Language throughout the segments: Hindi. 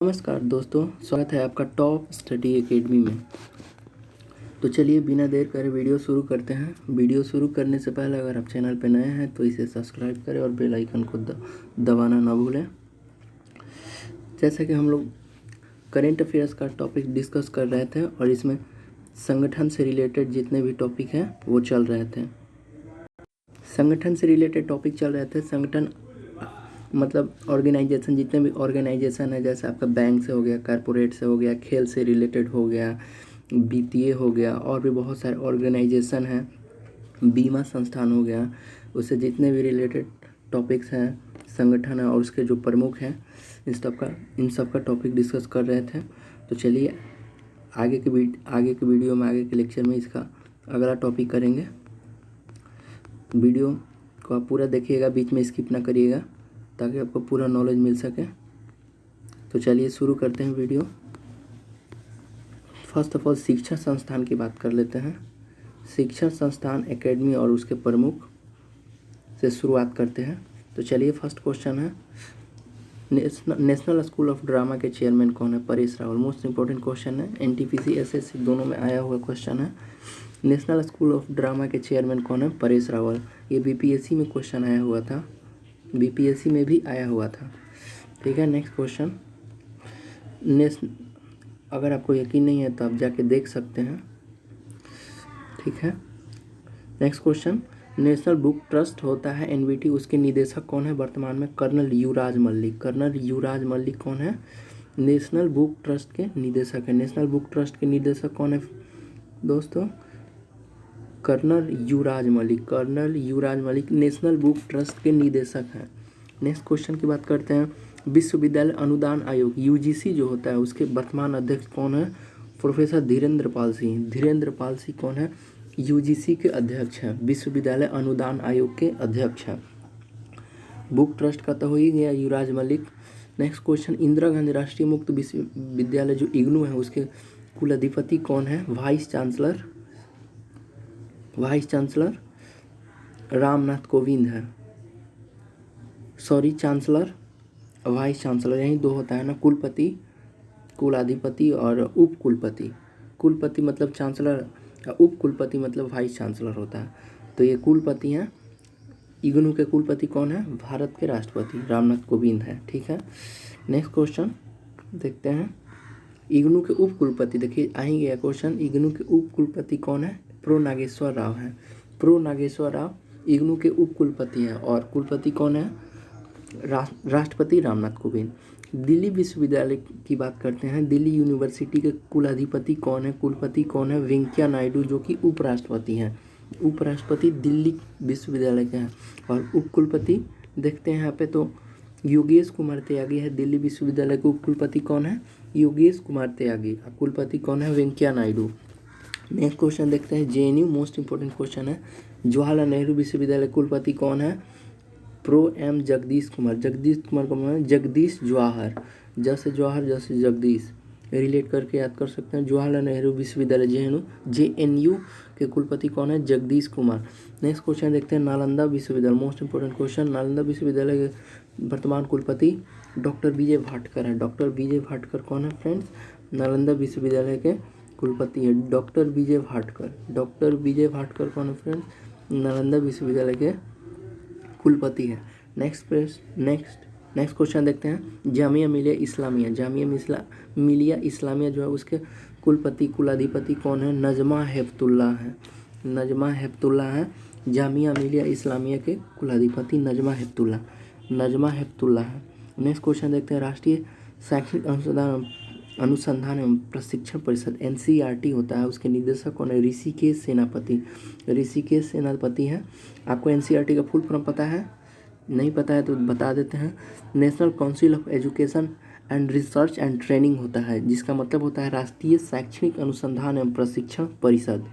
नमस्कार दोस्तों, स्वागत है आपका टॉप स्टडी एकेडमी में। तो चलिए बिना देर करे वीडियो शुरू करते हैं। वीडियो शुरू करने से पहले अगर आप चैनल पर नए हैं तो इसे सब्सक्राइब करें और बेल आइकन को दबाना ना भूलें। जैसा कि हम लोग करेंट अफेयर्स का टॉपिक डिस्कस कर रहे थे और इसमें संगठन से रिलेटेड जितने भी टॉपिक हैं वो चल रहे थे। संगठन से रिलेटेड टॉपिक चल रहे थे। संगठन मतलब ऑर्गेनाइजेशन, जितने भी ऑर्गेनाइजेशन है, जैसे आपका बैंक से हो गया, कॉरपोरेट से हो गया, खेल से रिलेटेड हो गया, वित्तीय हो गया, और भी बहुत सारे ऑर्गेनाइजेशन हैं, बीमा संस्थान हो गया, उससे जितने भी रिलेटेड टॉपिक्स हैं, संगठन है और उसके जो प्रमुख हैं, इन सब का टॉपिक डिस्कस कर रहे थे। तो चलिए आगे के वीडियो में, आगे के लेक्चर में इसका अगला टॉपिक करेंगे। वीडियो को आप पूरा देखिएगा, बीच में स्किप ना करिएगा ताकि आपको पूरा नॉलेज मिल सके। तो चलिए शुरू करते हैं वीडियो। फर्स्ट ऑफ ऑल शिक्षा संस्थान की बात कर लेते हैं। शिक्षा संस्थान एकेडमी और उसके प्रमुख से शुरुआत करते हैं। तो चलिए फर्स्ट क्वेश्चन है, नेशनल स्कूल ऑफ ड्रामा के चेयरमैन कौन है? Paresh Rawal. Most important question है, एनटीपीसी एसएससी दोनों में आया हुआ क्वेश्चन है। नेशनल स्कूल ऑफ ड्रामा के चेयरमैन कौन है? परेश रावल। ये बीपीएससी में क्वेश्चन आया हुआ था, बीपीएससी में भी आया हुआ था। ठीक है, नेक्स्ट क्वेश्चन। अगर आपको यकीन नहीं है तो आप जाके देख सकते हैं। ठीक है, next question. National book trust होता है एनबीटी, उसके निदेशक कौन है वर्तमान में? कर्नल युवराज मल्लिक। कर्नल युवराज मल्लिक कौन है? नेशनल बुक ट्रस्ट के निदेशक है। नेशनल बुक ट्रस्ट के निदेशक कौन है दोस्तों? कर्नल युवराज मल्लिक। कर्नल युवराज मल्लिक नेशनल बुक ट्रस्ट के निदेशक हैं। नेक्स्ट क्वेश्चन की बात करते हैं। विश्वविद्यालय अनुदान आयोग यूजीसी जो होता है उसके वर्तमान अध्यक्ष कौन है? प्रोफेसर धीरेन्द्र पाल सिंह। धीरेन्द्र पाल सिंह कौन है? यूजीसी के अध्यक्ष हैं, विश्वविद्यालय अनुदान आयोग के अध्यक्ष हैं। बुक ट्रस्ट का तो हो ही गया, युवराज मल्लिक। नेक्स्ट क्वेश्चन, इंदिरा गांधी राष्ट्रीय मुक्त विश्वविद्यालय जो इग्नू है उसके कुलाधिपति कौन है? वाइस चांसलर रामनाथ कोविंद है। सॉरी, चांसलर, वाइस चांसलर, यही दो होता है ना, कुलपति, कुलाधिपति और उप कुलपति। कुलपति मतलब चांसलर, उप कुलपति मतलब वाइस चांसलर होता है। तो ये कुलपति हैं। इग्नू के कुलपति कौन है? भारत के राष्ट्रपति रामनाथ कोविंद है। ठीक है, नेक्स्ट क्वेश्चन देखते हैं। इग्नू के उप कुलपति, देखिए आ ही गया क्वेश्चन, इग्नू के उप कुलपति कौन है? प्रो नागेश्वर राव है। प्रो नागेश्वर राव इग्नू के उप कुलपति हैं और कुलपति कौन है? राष्ट्रपति रामनाथ कोविंद। दिल्ली विश्वविद्यालय की बात करते हैं। दिल्ली यूनिवर्सिटी के कुलाधिपति कौन है? कुलपति कौन है? वेंकैया नायडू, जो कि उपराष्ट्रपति हैं। उपराष्ट्रपति दिल्ली विश्वविद्यालय के हैं। और उप कुलपति देखते हैं यहाँ पे तो योगेश कुमार त्यागी है। दिल्ली विश्वविद्यालय के उप कुलपति कौन है? योगेश कुमार त्यागी। कुलपति कौन है? वेंकैया नायडू। नेक्स्ट क्वेश्चन देखते हैं, जेएनयू, मोस्ट इंपॉर्टेंट क्वेश्चन है। जवाहरलाल नेहरू विश्वविद्यालय कुलपति कौन है? Pro M Jagadish Kumar. जगदीश कुमार का मतलब जगदीश जवाहर, जैसे जवाहर जैसे जगदीश, रिलेट करके याद कर सकते हैं। जवाहरलाल नेहरू विश्वविद्यालय जेएनयू के कुलपति कौन है? जगदीश कुमार। नेक्स्ट क्वेश्चन देखते हैं, नालंदा विश्वविद्यालय, मोस्ट इंपॉर्टेंट क्वेश्चन। नालंदा विश्वविद्यालय के वर्तमान कुलपति डॉक्टर विजय भाटकर है। डॉक्टर विजय भाटकर कौन है फ्रेंड्स? नालंदा विश्वविद्यालय के कुलपति है डॉक्टर विजय भाटकर। डॉक्टर विजय भाटकर कौन है फ्रेंड्स? नालंदा विश्वविद्यालय के कुलपति है। नेक्स्ट क्वेश्चन देखते हैं, जामिया मिलिया इस्लामिया। जामिया मिलिया इस्लामिया जो है उसके कुलपति कुलाधिपति कौन है? नजमा हेपतुल्लाह है। नजमा हेपतुल्लाह है जामिया मिलिया इस्लामिया के कुलाधिपति। नजमा हेपतुल्लाह है। नेक्स्ट क्वेश्चन देखते हैं, राष्ट्रीय शैक्षिक अनुसंधान एवं प्रशिक्षण परिषद एनसीईआरटी होता है, उसके निदेशक कौन है? ऋषिकेश सेनापति। ऋषिकेश सेनापति हैं। आपको एनसीईआरटी का फुल फॉर्म पता है? नहीं पता है तो बता देते हैं। National council of education and research and training होता है, जिसका मतलब होता है राष्ट्रीय शैक्षणिक अनुसंधान एवं प्रशिक्षण परिषद।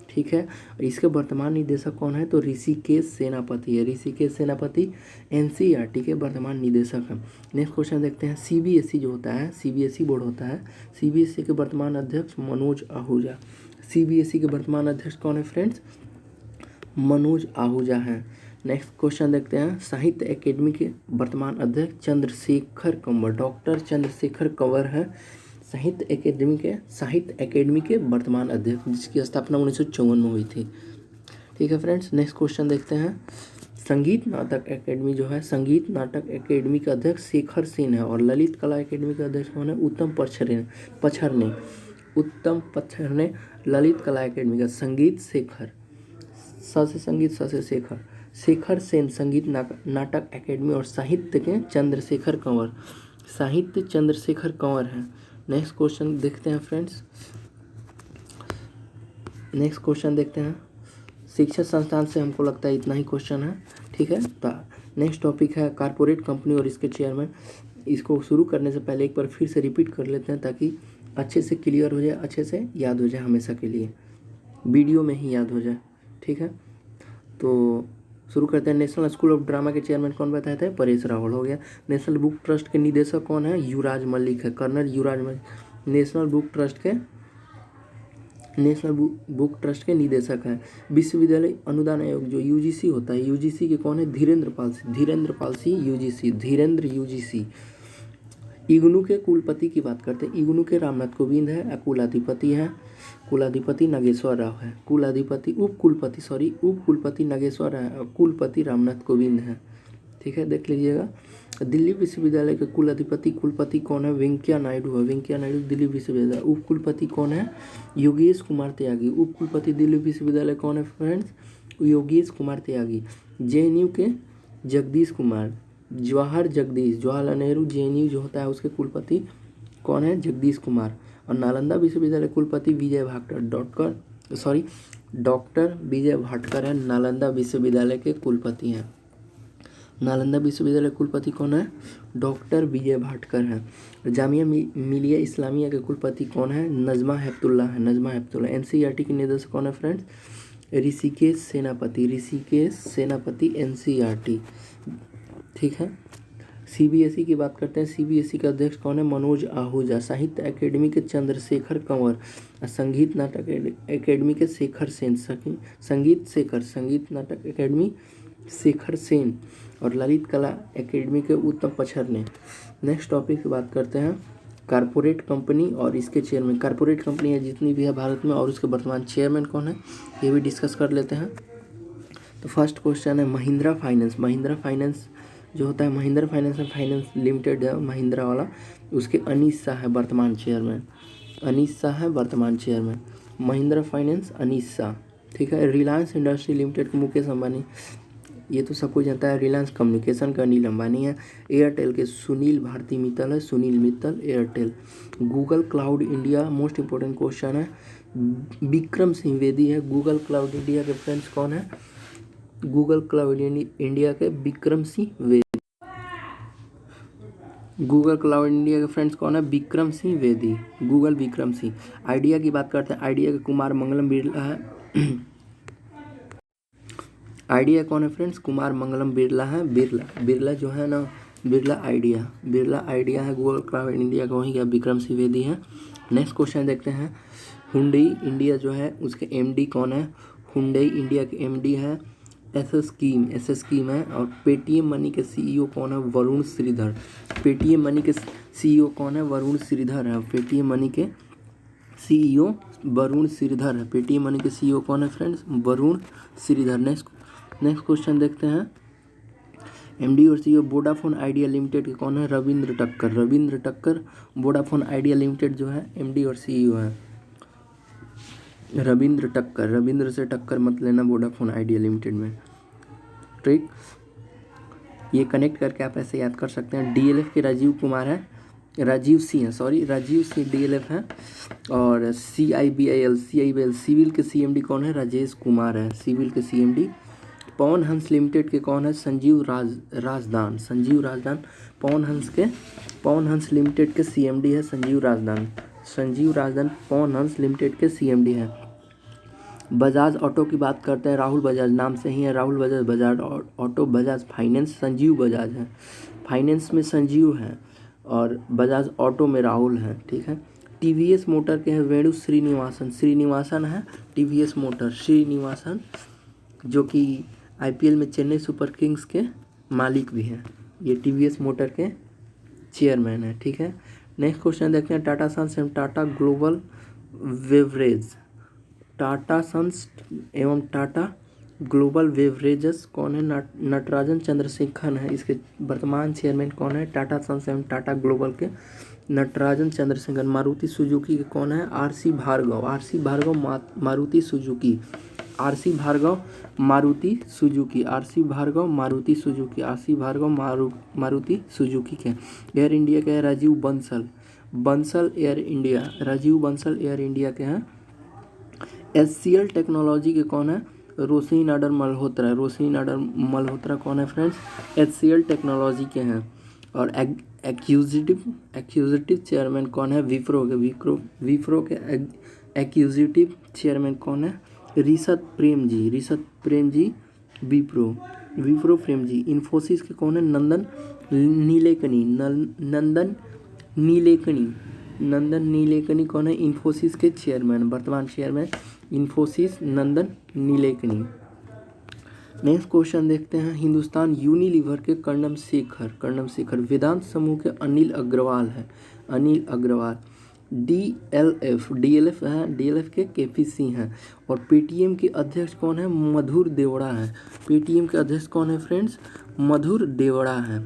ठीक है, और इसके वर्तमान निदेशक कौन है? तो ऋषिकेश सेनापति है। ऋषिकेश सेनापति एनसीईआरटी के वर्तमान निदेशक हैं। नेक्स्ट क्वेश्चन देखते हैं, सीबीएसई जो होता है, सीबीएसई बोर्ड होता है, सीबीएसई के वर्तमान अध्यक्ष मनोज आहूजा। सीबीएसई के वर्तमान अध्यक्ष कौन है फ्रेंड्स? मनोज आहूजा हैं। नेक्स्ट क्वेश्चन देखते हैं, साहित्य अकेडमी के वर्तमान अध्यक्ष चंद्रशेखर कंवर, डॉक्टर चंद्रशेखर कंवर है साहित्य अकेडमी के वर्तमान अध्यक्ष, जिसकी स्थापना 1954 में हुई थी। ठीक है फ्रेंड्स, नेक्स्ट क्वेश्चन देखते हैं, संगीत नाटक अकेडमी जो है, संगीत नाटक अकेडमी का अध्यक्ष शेखर सेन है और ललित कला अकेडमी का अध्यक्ष कौन है, उत्तम पचहरने ललित कला अकेडमी का संगीत शेखर, स से संगीत स से शेखर, शेखर सेन संगीत नाटक अकेडमी और साहित्य के चंद्रशेखर कंवर है। नेक्स्ट क्वेश्चन देखते हैं फ्रेंड्स, नेक्स्ट क्वेश्चन देखते हैं, शिक्षा संस्थान से हमको लगता है इतना ही क्वेश्चन है। ठीक है, तो नेक्स्ट टॉपिक है कारपोरेट कंपनी और इसके चेयरमैन। इसको शुरू करने से पहले एक बार फिर से रिपीट कर लेते हैं ताकि अच्छे से क्लियर हो जाए, अच्छे से याद हो जाए, हमेशा के लिए वीडियो में ही याद हो जाए। ठीक है, तो शुरू करते हैं। नेशनल स्कूल ऑफ ड्रामा के चेयरमैन कौन बताए थे, परेश रावल हो गया। नेशनल बुक ट्रस्ट के निदेशक कौन है, युवराज मलिक है, कर्नल युवराज मलिक नेशनल बुक ट्रस्ट के निदेशक है। विश्वविद्यालय अनुदान आयोग जो यूजीसी होता है, यूजीसी के कौन है, धीरेन्द्र पाल सिंह यूजीसी। इग्नू के कुलपति की बात करते हैं, इग्नू के रामनाथ कोविंद है, कुलाधिपति नागेश्वर राव है, उप कुलपति नागेश्वर है और कुलपति रामनाथ कोविंद है। ठीक है, देख लीजिएगा। दिल्ली विश्वविद्यालय के कुलपति कौन है, वेंकैया नायडू दिल्ली विश्वविद्यालय। उप कुलपति कौन है, योगेश कुमार त्यागी, उप कुलपति दिल्ली विश्वविद्यालय कौन है फ्रेंड्स, योगेश कुमार त्यागी। जेएनयू के जगदीश कुमार, जवाहरलाल नेहरू जेएनयू जो होता है उसके कुलपति कौन है, जगदीश कुमार। और नालंदा विश्वविद्यालय कुलपति डॉक्टर विजय भाटकर है, नालंदा विश्वविद्यालय के कुलपति हैं। नालंदा विश्वविद्यालय कुलपति कौन है, डॉक्टर विजय भाटकर है। जामिया मिलिया इस्लामिया के कुलपति कौन है, नजमा हेपतुल्ला है। एनसीईआरटी के निदेशक कौन है फ्रेंड्स, ऋषिकेश सेनापति एनसीईआरटी। ठीक है, सीबीएसई की बात करते हैं। सीबीएसई के अध्यक्ष कौन है, मनोज आहूजा। साहित्य अकेडमी के चंद्रशेखर कंवर, संगीत नाटक अकेडमी के शेखर सेन, संगीत नाटक अकेडमी शेखर सेन और ललित कला अकेडमी के उत्तम पचहरने। नेक्स्ट टॉपिक की बात करते हैं, कारपोरेट कंपनी और इसके चेयरमैन। कारपोरेट कंपनी है जितनी भी है भारत में और उसके वर्तमान चेयरमैन कौन है, ये भी डिस्कस कर लेते हैं। तो फर्स्ट क्वेश्चन है महिंद्रा फाइनेंस जो होता है, महिंद्रा फाइनेंस लिमिटेड है, महिंद्रा वाला, उसके अनीश शाह है वर्तमान चेयरमैन। महिंद्रा फाइनेंस अनीश शाह। ठीक है, रिलायंस इंडस्ट्री लिमिटेड के मुकेश अंबानी, ये तो सबको जानता है। रिलायंस कम्युनिकेशन का अनिल अंबानी है। एयरटेल के Sunil Mittal Airtel. Google cloud India, most important question है, विक्रम सिंह बेदी है। गूगल क्लाउड इंडिया के फ्रेंड्स कौन है, गूगल क्लाउड इंडिया के विक्रम सिंह बेदी। गूगल विक्रम सिंह। आइडिया की बात करते हैं, आइडिया के कुमार मंगलम बिरला है। आइडिया कौन है फ्रेंड्स, कुमार मंगलम बिरला है। बिरला जो है ना, बिरला आइडिया है। गूगल क्लाउड इंडिया का वही क्या, विक्रम सिंह बेदी है। नेक्स्ट क्वेश्चन देखते हैं, हुंडई इंडिया जो है उसके एमडी कौन है, हुंडई इंडिया के एमडी है एसएस स्कीम है। और पेटीएम मनी के सीईओ कौन है, वरुण श्रीधर। पेटीएम मनी के सीईओ कौन है, वरुण श्रीधर है। पेटीएम मनी के सीईओ वरुण श्रीधर है। पेटीएम मनी के सीईओ कौन है friends, Varun Sridhar. Next question देखते हैं, एमडी और सीईओ वोडाफोन आइडिया लिमिटेड के कौन है, रविंद्र टक्कर। वोडाफोन आइडिया लिमिटेड जो है एमडी और सीईओ है रविंद्र से टक्कर मत लेना वोडाफोन आइडिया लिमिटेड में। ठीक, ये कनेक्ट करके आप ऐसे याद कर सकते हैं। डीएलएफ के राजीव सिंह डीएलएफ है। और सीआईबीआईएल सिविल के सीएमडी कौन है, राजेश कुमार है, सिविल के सीएमडी। पवन हंस लिमिटेड के कौन है, संजीव राजदान। पवन हंस लिमिटेड के सीएमडी है संजीव राजदान पवन हंस लिमिटेड के सीएमडी है। बजाज ऑटो की बात करते हैं, राहुल बजाज नाम से ही है, बजाज ऑटो। बजाज फाइनेंस संजीव बजाज है, फाइनेंस में संजीव है और बजाज ऑटो में राहुल है। ठीक है, टीवीएस मोटर के हैं वेणु श्रीनिवासन है। टीवीएस मोटर श्रीनिवासन जो कि आईपीएल में चेन्नई सुपर किंग्स के मालिक भी हैं। ये टीवीएस मोटर के चेयरमैन है, ठीक है। नेक्स्ट क्वेश्चन देखते हैं, टाटा सन्स एवं Tata global beverage, Tata sons एवं टाटा ग्लोबल बेवरेजेस कौन है? नटराजन चंद्रशेखर है। इसके वर्तमान चेयरमैन कौन है? टाटा सन्स एवं टाटा ग्लोबल के नटराजन चंद्रशेखर। मारुति सुजुकी के कौन है? R C Bhargava, R C Bhargava Maruti Suzuki, R C Bhargava Maruti Suzuki, R C Bhargava Maruti Suzuki, R C Bhargava Maruti Suzuki के। एयर इंडिया के है Rajiv Bansal, Bansal Air India, Rajiv Bansal Air India के हैं। एचसीएल टेक्नोलॉजी के कौन है? रोशनी नाडर मल्होत्रा, रोशनी नाडर मल्होत्रा कौन है फ्रेंड्स? एचसीएल टेक्नोलॉजी के हैं। और एक्यूजिटिव चेयरमैन कौन है? विप्रो के, विप्रो के एक्यूजिटिव चेयरमैन कौन है? ऋषभ प्रेम जी, ऋषभ प्रेम जी विप्रो प्रेम जी। इन्फोसिस के कौन है? नंदन नीलेकनी, नंदन नीलेकनी कौन है? इन्फोसिस के चेयरमैन, वर्तमान चेयरमैन इन्फोसिस नंदन नीलेकनी। नेक्स्ट क्वेश्चन देखते हैं, हिंदुस्तान यूनिलीवर के कर्णम शेखर, वेदांत समूह के अनिल अग्रवाल है, अनिल अग्रवाल। डीएलएफ है, डीएलएफ के केपी सिंह हैं। और पेटीएम के अध्यक्ष कौन है? मधुर देवड़ा है। पेटीएम के अध्यक्ष कौन है फ्रेंड्स? मधुर देवड़ा है।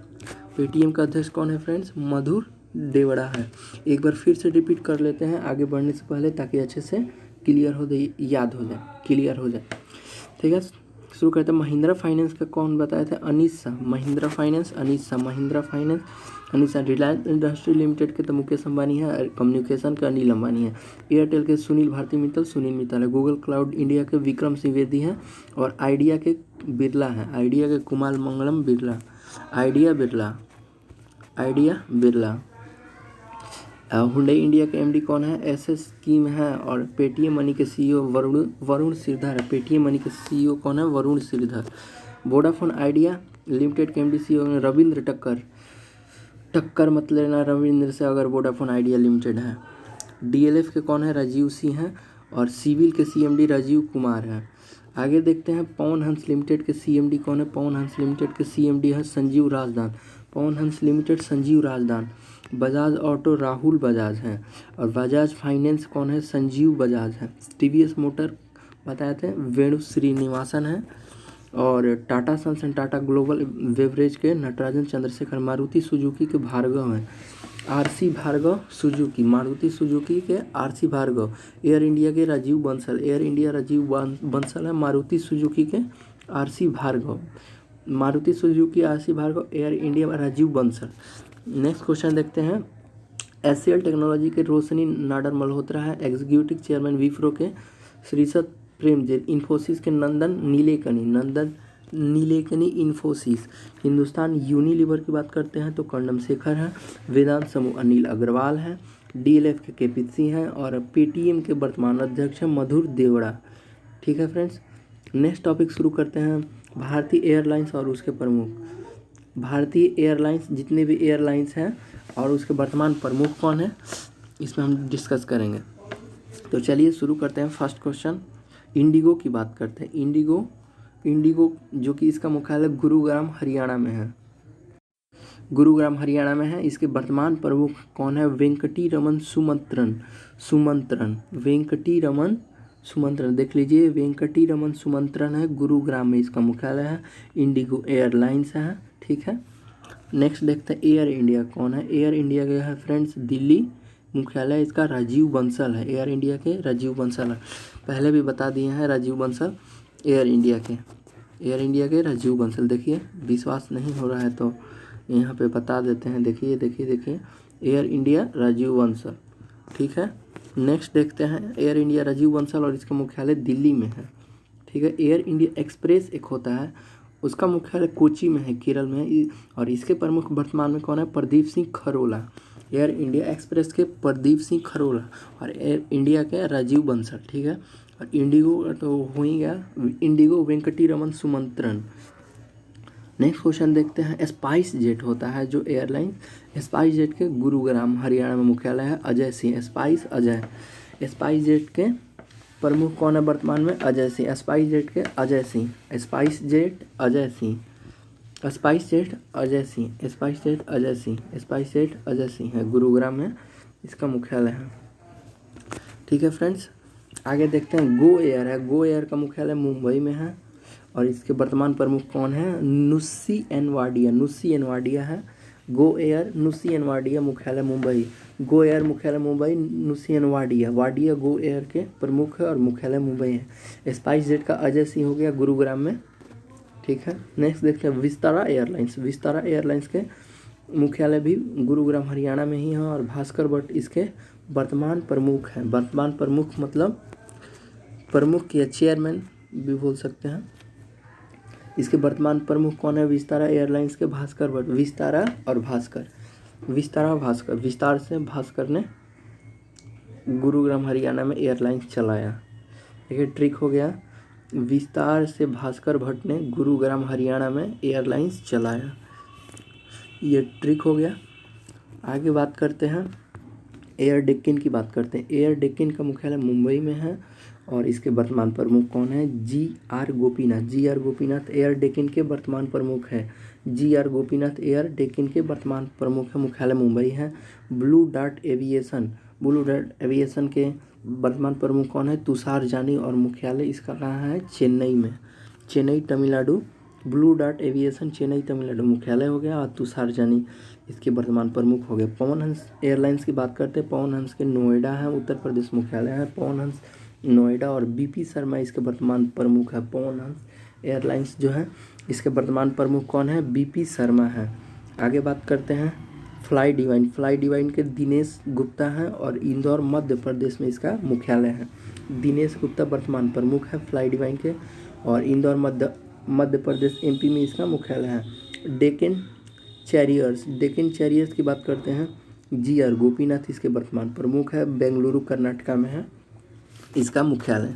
पेटीएम का अध्यक्ष कौन है फ्रेंड्स? मधुर देवड़ा है। एक बार फिर से रिपीट कर लेते हैं आगे बढ़ने से पहले, ताकि अच्छे से क्लियर हो जाए, याद हो जाए, क्लियर हो जाए, ठीक है। शुरू करते हैं। महिंद्रा फाइनेंस का कौन बताए थे? Anish Shah, Mahindra finance Anish Shah, Mahindra finance Anish Shah. Reliance industry limited के तो मुकेश अंबानी है, कम्युनिकेशन के अनिल अंबानी है। एयरटेल के सुनील भारती मित्तल, सुनील मित्तल है। गूगल क्लाउड इंडिया के विक्रम सिंवेदी हैं। और आइडिया के बिरला है, आइडिया के Kumar Mangalam Birla, Idea Birla. Hyundai India के एमडी कौन है? एसएस स्कीम है। और पेटीएम मनी के सीईओ वरुण श्रीधर है। पेटीएम मनी के सीईओ कौन है? Varun Shridhar. Vodafone Idea Limited के एमडी सीईओ रविंद्र टक्कर मत लेना रविंद्र से अगर वोडाफोन आइडिया लिमिटेड है। डीएलएफ के कौन है? राजीव सिंह है। और सिविल के सीएमडी राजीव कुमार है। आगे देखते हैं, पवन हंस लिमिटेड के सीएमडी कौन है? पवन हंस लिमिटेड के सीएमडी है संजीव राजदान, पवन हंस लिमिटेड संजीव राजदान। बजाज ऑटो राहुल बजाज हैं। और बजाज फाइनेंस कौन है? संजीव बजाज है। टीवीएस मोटर बताए थे वेणु श्रीनिवासन है। और Tata sons and Tata global beverage के नटराजन चंद्रशेखर। मारुति सुजुकी के भार्गव हैं, R C Bhargava Suzuki, Maruti Suzuki के आरसी भार्गव। एयर इंडिया के राजीव बंसल, एयर इंडिया राजीव बंसल है। मारुति सुजुकी के R C Bhargava, Maruti Suzuki R C Bhargava, Air India Rajiv Bansal. Next question देखते हैं, एचसीएल टेक्नोलॉजी के रोशनी नाडर मल्होत्रा है। एग्जीक्यूटिव चेयरमैन विप्रो के ऋषभ प्रेम जी। इन्फोसिस के नंदन नीलेकनी इन्फोसिस। हिंदुस्तान यूनिलीवर की बात करते हैं तो कर्णम शेखर है। वेदांत समूह अनिल अग्रवाल है। डीएलएफ के केपी सिंह हैं। और पेटीएम के वर्तमान अध्यक्ष हैं मधुर देवड़ा, ठीक है फ्रेंड्स। नेक्स्ट टॉपिक शुरू करते हैं, भारतीय एयरलाइंस और उसके प्रमुख। भारतीय एयरलाइंस, जितने भी एयरलाइंस हैं और उसके वर्तमान प्रमुख कौन है, इसमें हम डिस्कस करेंगे। तो चलिए शुरू करते हैं। फर्स्ट क्वेश्चन, इंडिगो की बात करते हैं। इंडिगो जो कि इसका मुख्यालय गुरुग्राम हरियाणा में है, गुरुग्राम हरियाणा में है। इसके वर्तमान प्रमुख कौन है? वेंकटी रमन सुमंत्रन, देख लीजिए, वेंकटी रमन सुमंत्रन है। गुरुग्राम में इसका मुख्यालय है। इंडिगो एयरलाइंस है, ठीक है। नेक्स्ट देखते हैं, एयर इंडिया कौन है? एयर इंडिया के है फ्रेंड्स दिल्ली, मुख्यालय इसका राजीव बंसल है। एयर इंडिया के राजीव बंसल है, पहले भी बता दिए हैं राजीव बंसल। एयर इंडिया के राजीव बंसल। देखिए विश्वास नहीं हो रहा है तो यहाँ पे बता देते हैं। देखिए एयर इंडिया राजीव बंसल, ठीक है। नेक्स्ट देखते हैं, एयर इंडिया राजीव बंसल और इसका मुख्यालय दिल्ली में है, ठीक है। एयर इंडिया एक्सप्रेस एक होता है, उसका मुख्यालय कोची में है, केरल में है। और इसके प्रमुख वर्तमान में कौन है? Pradeep Singh Kharola. Air India express के प्रदीप सिंह खरोला और एयर इंडिया के राजीव बंसल, ठीक है। और इंडिगो तो हो ही गया, Indigo Venkati Raman सुमंत्रन। Next question देखते हैं, स्पाइस जेट होता है जो एयरलाइन, स्पाइस जेट के गुरुग्राम हरियाणा में मुख्यालय है। अजय सिंह, स्पाइस जेट के प्रमुख कौन है वर्तमान में? अजय सिंह। स्पाइस जेट के Ajay Singh, spice jet Ajay Singh, spice jet Ajay Singh, spice jet Ajay Singh, spice jet Ajay Singh है, गुरुग्राम में इसका मुख्यालय है। ठीक है फ्रेंड्स, आगे देखते हैं गो एयर है। गो एयर का मुख्यालय मुंबई में है और इसके वर्तमान प्रमुख कौन है? नुस्सी एन वाडिया, नुस्सी एन वाडिया है। Go Air Nusli N Wadia, मुख्यालय मुंबई। गो एयर मुख्यालय Mumbai, Nusli N Wadia, Wadia Go Air के प्रमुख है और मुख्यालय मुंबई है। स्पाइस जेट का अजय सिंह हो गया गुरुग्राम में। ठीक है, नेक्स्ट देखते हैं विस्तारा एयरलाइंस। विस्तारा एयरलाइंस के मुख्यालय भी गुरुग्राम हरियाणा में ही है और भास्कर भट्ट इसके वर्तमान प्रमुख हैं। वर्तमान प्रमुख मतलब प्रमुख या चेयरमैन भी बोल सकते हैं। इसके वर्तमान प्रमुख कौन है? विस्तारा एयरलाइंस के भास्कर भट्ट। विस्तारा और भास्कर, विस्तारा भास्कर, विस्तार से भास्कर ने गुरुग्राम हरियाणा में एयरलाइंस चलाया। देखिए ट्रिक हो गया, विस्तार से भास्कर भट्ट ने गुरुग्राम हरियाणा में एयरलाइंस चलाया, ये ट्रिक हो गया। आगे बात करते हैं एयर डेक्कन की बात करते हैं। एयर डेक्कन का मुख्यालय मुंबई में है और इसके वर्तमान प्रमुख कौन है? G R Gopinath. G R Gopinath Air Deccan के वर्तमान प्रमुख है। G R Gopinath Air Deccan के वर्तमान प्रमुख है, मुख्यालय मुंबई है। Blue Dart Aviation, Blue Dart Aviation के वर्तमान प्रमुख कौन है? तुषार जानी और मुख्यालय इसका कहाँ है? चेन्नई में, Chennai Tamil Nadu. Blue Dart aviation Chennai Tamil Nadu मुख्यालय हो गया और तुषार जानी इसके वर्तमान प्रमुख हो गए। पवन हंस एयरलाइंस की बात करते हैं। पवन हंस के नोएडा है उत्तर प्रदेश मुख्यालय है, पवन हंस नोएडा। और बीपी शर्मा इसके वर्तमान प्रमुख है। पवन हंस एयरलाइंस जो है इसके वर्तमान प्रमुख कौन है? बीपी शर्मा है। आगे बात करते हैं फ्लाई डिवाइन। फ्लाई डिवाइन के दिनेश गुप्ता है और इंदौर मध्य प्रदेश में इसका मुख्यालय है। दिनेश गुप्ता वर्तमान प्रमुख है फ्लाई डिवाइन के और इंदौर मध्य प्रदेश एमपी में इसका मुख्यालय है। डेक्कन चैरियर्स, डेक्कन चैरियर्स की बात करते हैं। जी आर गोपीनाथ इसके वर्तमान प्रमुख है, बेंगलुरु कर्नाटका में है इसका मुख्यालय।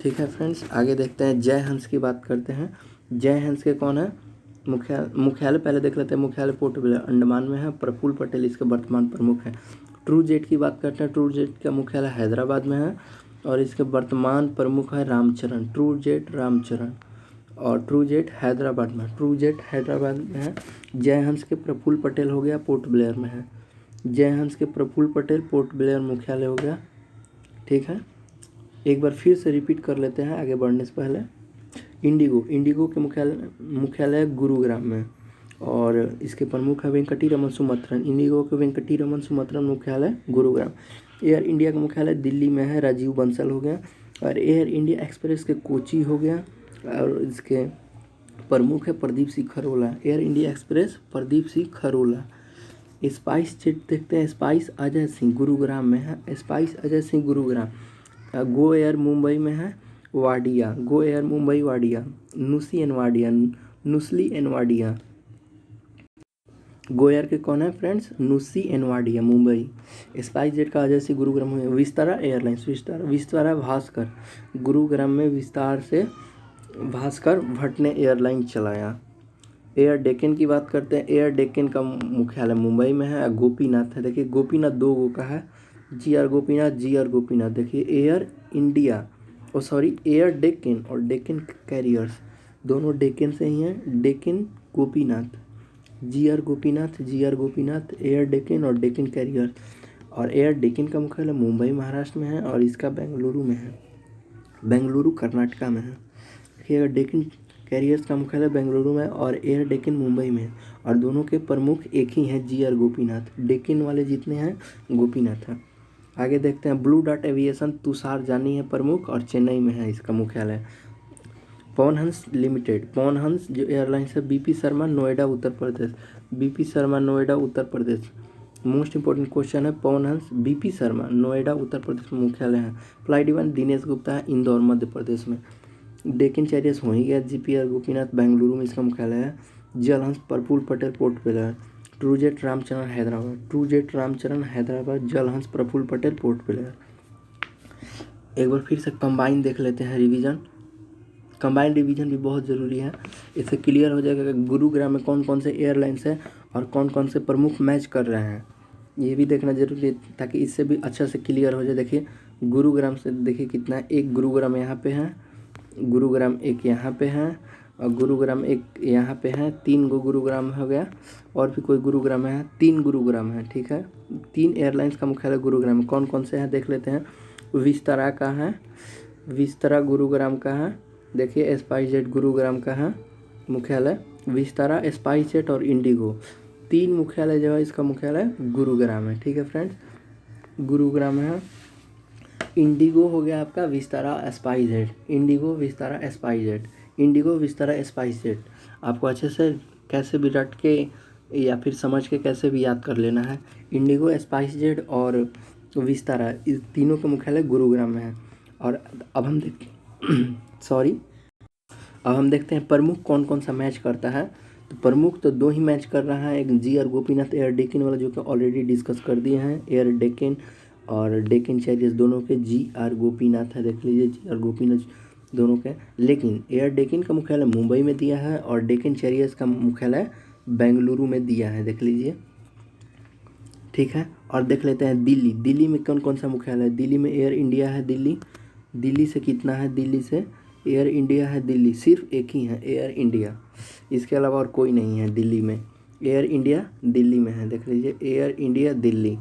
ठीक है फ्रेंड्स, आगे देखते हैं जय हंस की बात करते हैं। जय हंस के कौन है? मुख्यालय पहले देख लेते हैं। मुख्यालय पोर्ट ब्लेयर अंडमान में है, प्रफुल्ल पटेल इसके वर्तमान प्रमुख है। ट्रू जेट की बात करते हैं। ट्रू जेट का मुख्यालय हैदराबाद में है और इसके वर्तमान प्रमुख है रामचरण। ट्रू जेट रामचरण और ट्रू जेट हैदराबाद में, ट्रू जेट हैदराबाद में है। जय हंस के प्रफुल्ल पटेल हो गया, पोर्ट ब्लेयर में है। जय हंस के प्रफुल्ल पटेल पोर्ट ब्लेयर मुख्यालय हो गया। ठीक है, एक बार फिर से रिपीट कर लेते हैं आगे बढ़ने से पहले। इंडिगो, इंडिगो के मुख्यालय गुरुग्राम में और इसके प्रमुख है वेंकटी रमन सुमत्रन। इंडिगो के वेंकटी रमन सुमत्रन मुख्यालय गुरुग्राम। एयर इंडिया का मुख्यालय दिल्ली में है, राजीव बंसल हो गया। और एयर इंडिया एक्सप्रेस के कोची हो गया और इसके प्रमुख है Pradeep Singh Kharola. Air India express Pradeep Singh Kharola. SpiceJet देखते हैं। स्पाइस अजय सिंह गुरुग्राम में है, spice Ajay Singh Gurugram. GoAir Mumbai में है, Wadia, Go Air Mumbai Wadia. Nusli N Wadia, Nusli N Wadia. Go Air के कौन है friends? Nusli N Wadia Mumbai. SpiceJet का अजय सिंह गुरुग्राम में। विस्तारा एयरलाइंस, विस्तारा भास्कर, गुरुग्राम में विस्तार से भास्कर भट्ट ने एयरलाइन चलाया। एयर डेक्कन की बात करते हैं। एयर डेक्कन का मुख्यालय मुंबई में है। गोपीनाथ है, देखिए गोपीनाथ दो गो का है, G R Gopinath, G R Gopinath. देखिए एयर इंडिया एयर डेक्कन और डेक्कन कैरियर्स दोनों डेक्कन से ही हैं। Deccan Gopinath, G R Gopinath, G R Gopinath, Air Deccan और डेक्कन कैरियर्स। और एयर डेक्कन का मुख्यालय मुंबई महाराष्ट्र में है और इसका बेंगलुरु में है, बेंगलुरु कर्नाटका में है। देखिए डेक्कन कैरियर्स का मुख्यालय बेंगलुरु में और एयर डेक्कन मुंबई में और दोनों के प्रमुख एक ही हैं, जी आर गोपीनाथ। डेक्कन वाले जितने हैं गोपीनाथ हैं। आगे देखते हैं ब्लू डार्ट एविएशन, तुषार जानी है प्रमुख और चेन्नई में है इसका मुख्यालय। पवन हंस लिमिटेड, पवन हंस जो एयरलाइंस है, BP Sharma Noida Uttar Pradesh, BP Sharma Noida Uttar Pradesh. Most important question है, पवन हंस बीपी शर्मा नोएडा उत्तर प्रदेश में मुख्यालय है। फ्लाई डिवाइन दिनेश गुप्ता है, इंदौर मध्य प्रदेश में। डेक्कन चैरियर्स हो ही गया, जीपीआर गोपीनाथ बेंगलुरु में इसका मुख्यालय है। Jal Hans Praful Patel Port Blair. TruJet Ramcharan Hyderabad, TruJet Ramcharan Hyderabad. Jal Hans Praful Patel Port Blair. एक बार फिर से कंबाइन देख लेते हैं, रिवीजन। कंबाइंड रिवीजन भी बहुत ज़रूरी है, इससे क्लियर हो जाएगा कि गुरुग्राम में कौन कौन से एयरलाइंस है और कौन कौन से प्रमुख मैच कर रहे हैं। ये भी देखना जरूरी है ताकि इससे भी अच्छा से क्लियर हो जाए। देखिए गुरुग्राम से देखिए कितना है, एक गुरुग्राम यहाँ पे है, गुरुग्राम एक यहाँ पे है और गुरुग्राम एक यहाँ पे है, 3 गो गुरुग्राम हो गया। और भी कोई गुरुग्राम है, 3 गुरुग्राम है, ठीक है। 3 एयरलाइंस का मुख्यालय गुरुग्राम में। कौन कौन से हैं देख लेते हैं। विस्तारा का है, विस्तारा गुरुग्राम का है। देखिए स्पाइसजेट गुरुग्राम का है मुख्यालय, विस्तारा, स्पाइसजेट और इंडिगो, 3 मुख्यालय जो है इसका मुख्यालय गुरुग्राम है, ठीक है फ्रेंड्स, गुरुग्राम है। इंडिगो हो गया आपका Vistara SpiceJet, Indigo Vistara SpiceJet, Indigo Vistara SpiceJet. आपको अच्छे से कैसे भी रट के या फिर समझ के कैसे भी याद कर लेना है। इंडिगो, स्पाइसजेट और विस्तारा, इस तीनों का मुख्यालय गुरुग्राम में है। और अब हम सॉरी अब हम देखते हैं प्रमुख कौन कौन सा मैच करता है। तो प्रमुख तो 2 ही मैच कर रहा है, एक जी आर गोपीनाथ एयर डेक्कन वाला जो कि ऑलरेडी डिस्कस कर दिए हैं, एयर डेक्कन और डेक्कन चैरियर्स दोनों के जी आर गोपीनाथ है, देख लीजिए जी आर गोपीनाथ दोनों के। लेकिन एयर डेक्कन का मुख्यालय मुंबई में दिया है और डेक्कन चैरियर्स का मुख्यालय बेंगलुरु में दिया है, देख लीजिए, ठीक है। और देख लेते हैं दिल्ली, दिल्ली में कौन कौन सा मुख्यालय है। दिल्ली में एयर इंडिया है, दिल्ली, दिल्ली से कितना है, दिल्ली से एयर इंडिया है, दिल्ली सिर्फ एक ही है एयर इंडिया, इसके अलावा और कोई नहीं है दिल्ली में। एयर इंडिया दिल्ली में है, देख लीजिए एयर इंडिया दिल्ली।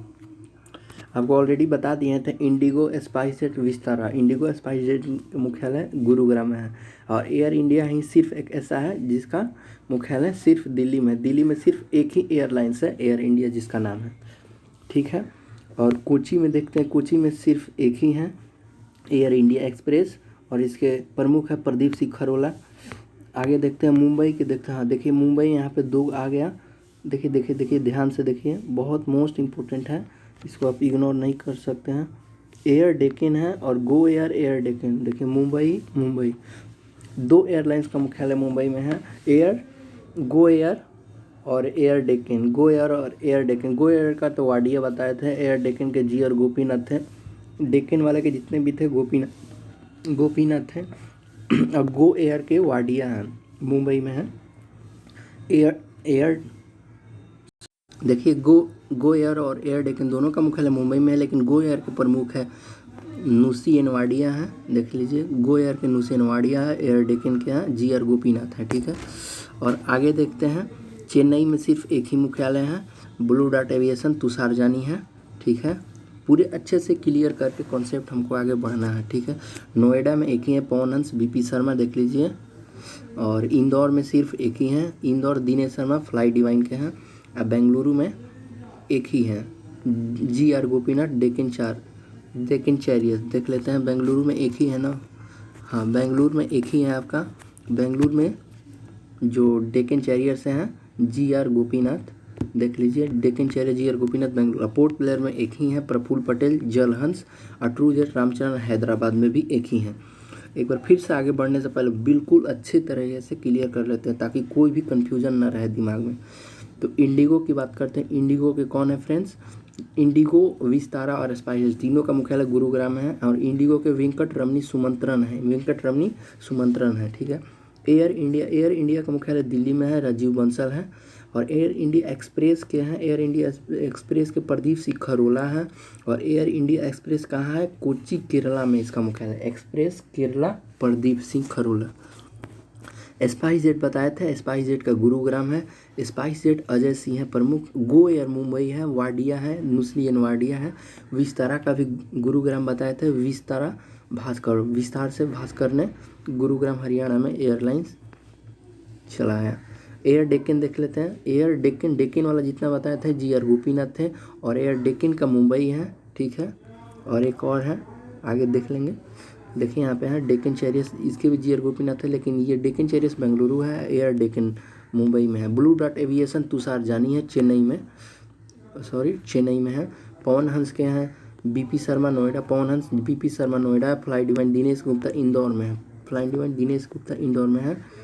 आपको ऑलरेडी बता दिए थे Indigo, SpiceJet, Vistara. Indigo SpiceJet मुख्यालय गुरुग्राम में है और एयर इंडिया ही सिर्फ एक ऐसा है जिसका मुख्यालय सिर्फ दिल्ली में, दिल्ली में सिर्फ एक ही एयरलाइंस है एयर इंडिया जिसका नाम है, ठीक है। और कोची में देखते हैं, कोची में सिर्फ एक ही है एयर इंडिया एक्सप्रेस और इसके प्रमुख है प्रदीप सिंह खरोला। आगे देखते हैं मुंबई के, देखते हैं, हाँ देखिए मुंबई यहाँ पे 2 आ गया, देखिए देखिए देखिए ध्यान से देखिए, बहुत मोस्ट इम्पोर्टेंट है, इसको आप इग्नोर नहीं कर सकते हैं। एयर डेक्कन है और गो एयर एयर डेक्कन, देखिए मुंबई, मुंबई 2 एयरलाइंस का मुख्यालय मुंबई में है, एयर, गो एयर और एयर डेक्कन, गो एयर और एयर डेक्कन। गो एयर का तो वाडिया बताए थे, एयर डेक्कन के जी और गोपीनाथ थे, डेक्कन वाले के जितने भी थे गोपीनाथ थे और गो एयर के वाडिया हैं, मुंबई में है। एयर देखिए गो एयर और एयर डेक्कन दोनों का मुख्यालय मुंबई में है, लेकिन गो एयर के प्रमुख है नुसी एनवाडिया है, देख लीजिए गो एयर के नुसी एनवाडिया है, एयर डेक्कन के यहाँ जी आर गोपीनाथ है, ठीक है। और आगे देखते हैं चेन्नई में सिर्फ एक ही मुख्यालय है, ब्लू डार्ट एविएशन तुषार जानी है, ठीक है। पूरे अच्छे से क्लियर करके कॉन्सेप्ट हमको आगे बढ़ना है, ठीक है। नोएडा में एक ही है पवन हंस बीपी शर्मा, देख लीजिए। और इंदौर में सिर्फ एक ही है, इंदौर दिनेश शर्मा फ्लाई डिवाइन के हैं। अब बेंगलुरु में एक ही है जी आर गोपीनाथ डेक्कन चैरियर्स, देख लेते हैं बेंगलुरु में एक ही है ना, हाँ बेंगलुरु में एक ही है आपका, बेंगलुरु में जो डेक्कन चैरियर्स हैं जी आर गोपीनाथ, देख लीजिए Deccan carrier G R Gopinath Bengaluru. Port Blair में एक ही है प्रफुल्ल पटेल जलहंस और ट्रू जेट रामचरण हैदराबाद में भी एक ही है। एक बार फिर से आगे बढ़ने से पहले बिल्कुल अच्छे तरीके से क्लियर कर लेते हैं ताकि कोई भी कन्फ्यूजन ना रहे दिमाग में। तो इंडिगो की बात करते हैं, इंडिगो के कौन है फ्रेंड्स, इंडिगो, विस्तारा और स्पाइसजेट तीनों का मुख्यालय गुरुग्राम है और इंडिगो के वेंकटरमणी सुमंत्रन है, ठीक है। एयर इंडिया का मुख्यालय दिल्ली में है, राजीव बंसल है। और एयर इंडिया एक्सप्रेस के हैं, एयर इंडिया एक्सप्रेस के प्रदीप सिंह खरोला है। और एयर इंडिया एक्सप्रेस कहाँ है, कोच्चि केरला में इसका मुख्यालय, एक्सप्रेस केरला प्रदीप सिंह खरोला। स्पाइसजेट बताए थे, स्पाइसजेट का गुरुग्राम है, स्पाइसजेट अजय सिंह है प्रमुख। गो एयर मुंबई है, वाडिया है, नुस्लियन वाडिया है। विस्तारा का भी गुरुग्राम बताए थे, विस्तारा भास्कर, विस्तार से भास्कर ने गुरुग्राम हरियाणा में एयरलाइंस चलाया। एयर डेक्कन देख लेते हैं, एयर डेक्कन वाला जितना बताया था जी आर गोपीनाथ थे और एयर डेक्कन का मुंबई है, ठीक है। और एक और है आगे देख लेंगे, देखिए यहाँ पे है डेक्कन चैरियर्स, इसके भी जी आर गोपीनाथ है, लेकिन ये डेक्कन चैरियर्स बेंगलुरु है, एयर डेक्कन मुंबई में है। ब्लू डार्ट एविएशन तुषार जानी है चेन्नई में है। पवन हंस के हैं BP Sharma Noida, Pawan Hans BP Sharma Noida. Fly Divine Dinesh Gupta Indore में है, फ्लाई डिवाइन दिनेश गुप्ता इंदौर में है।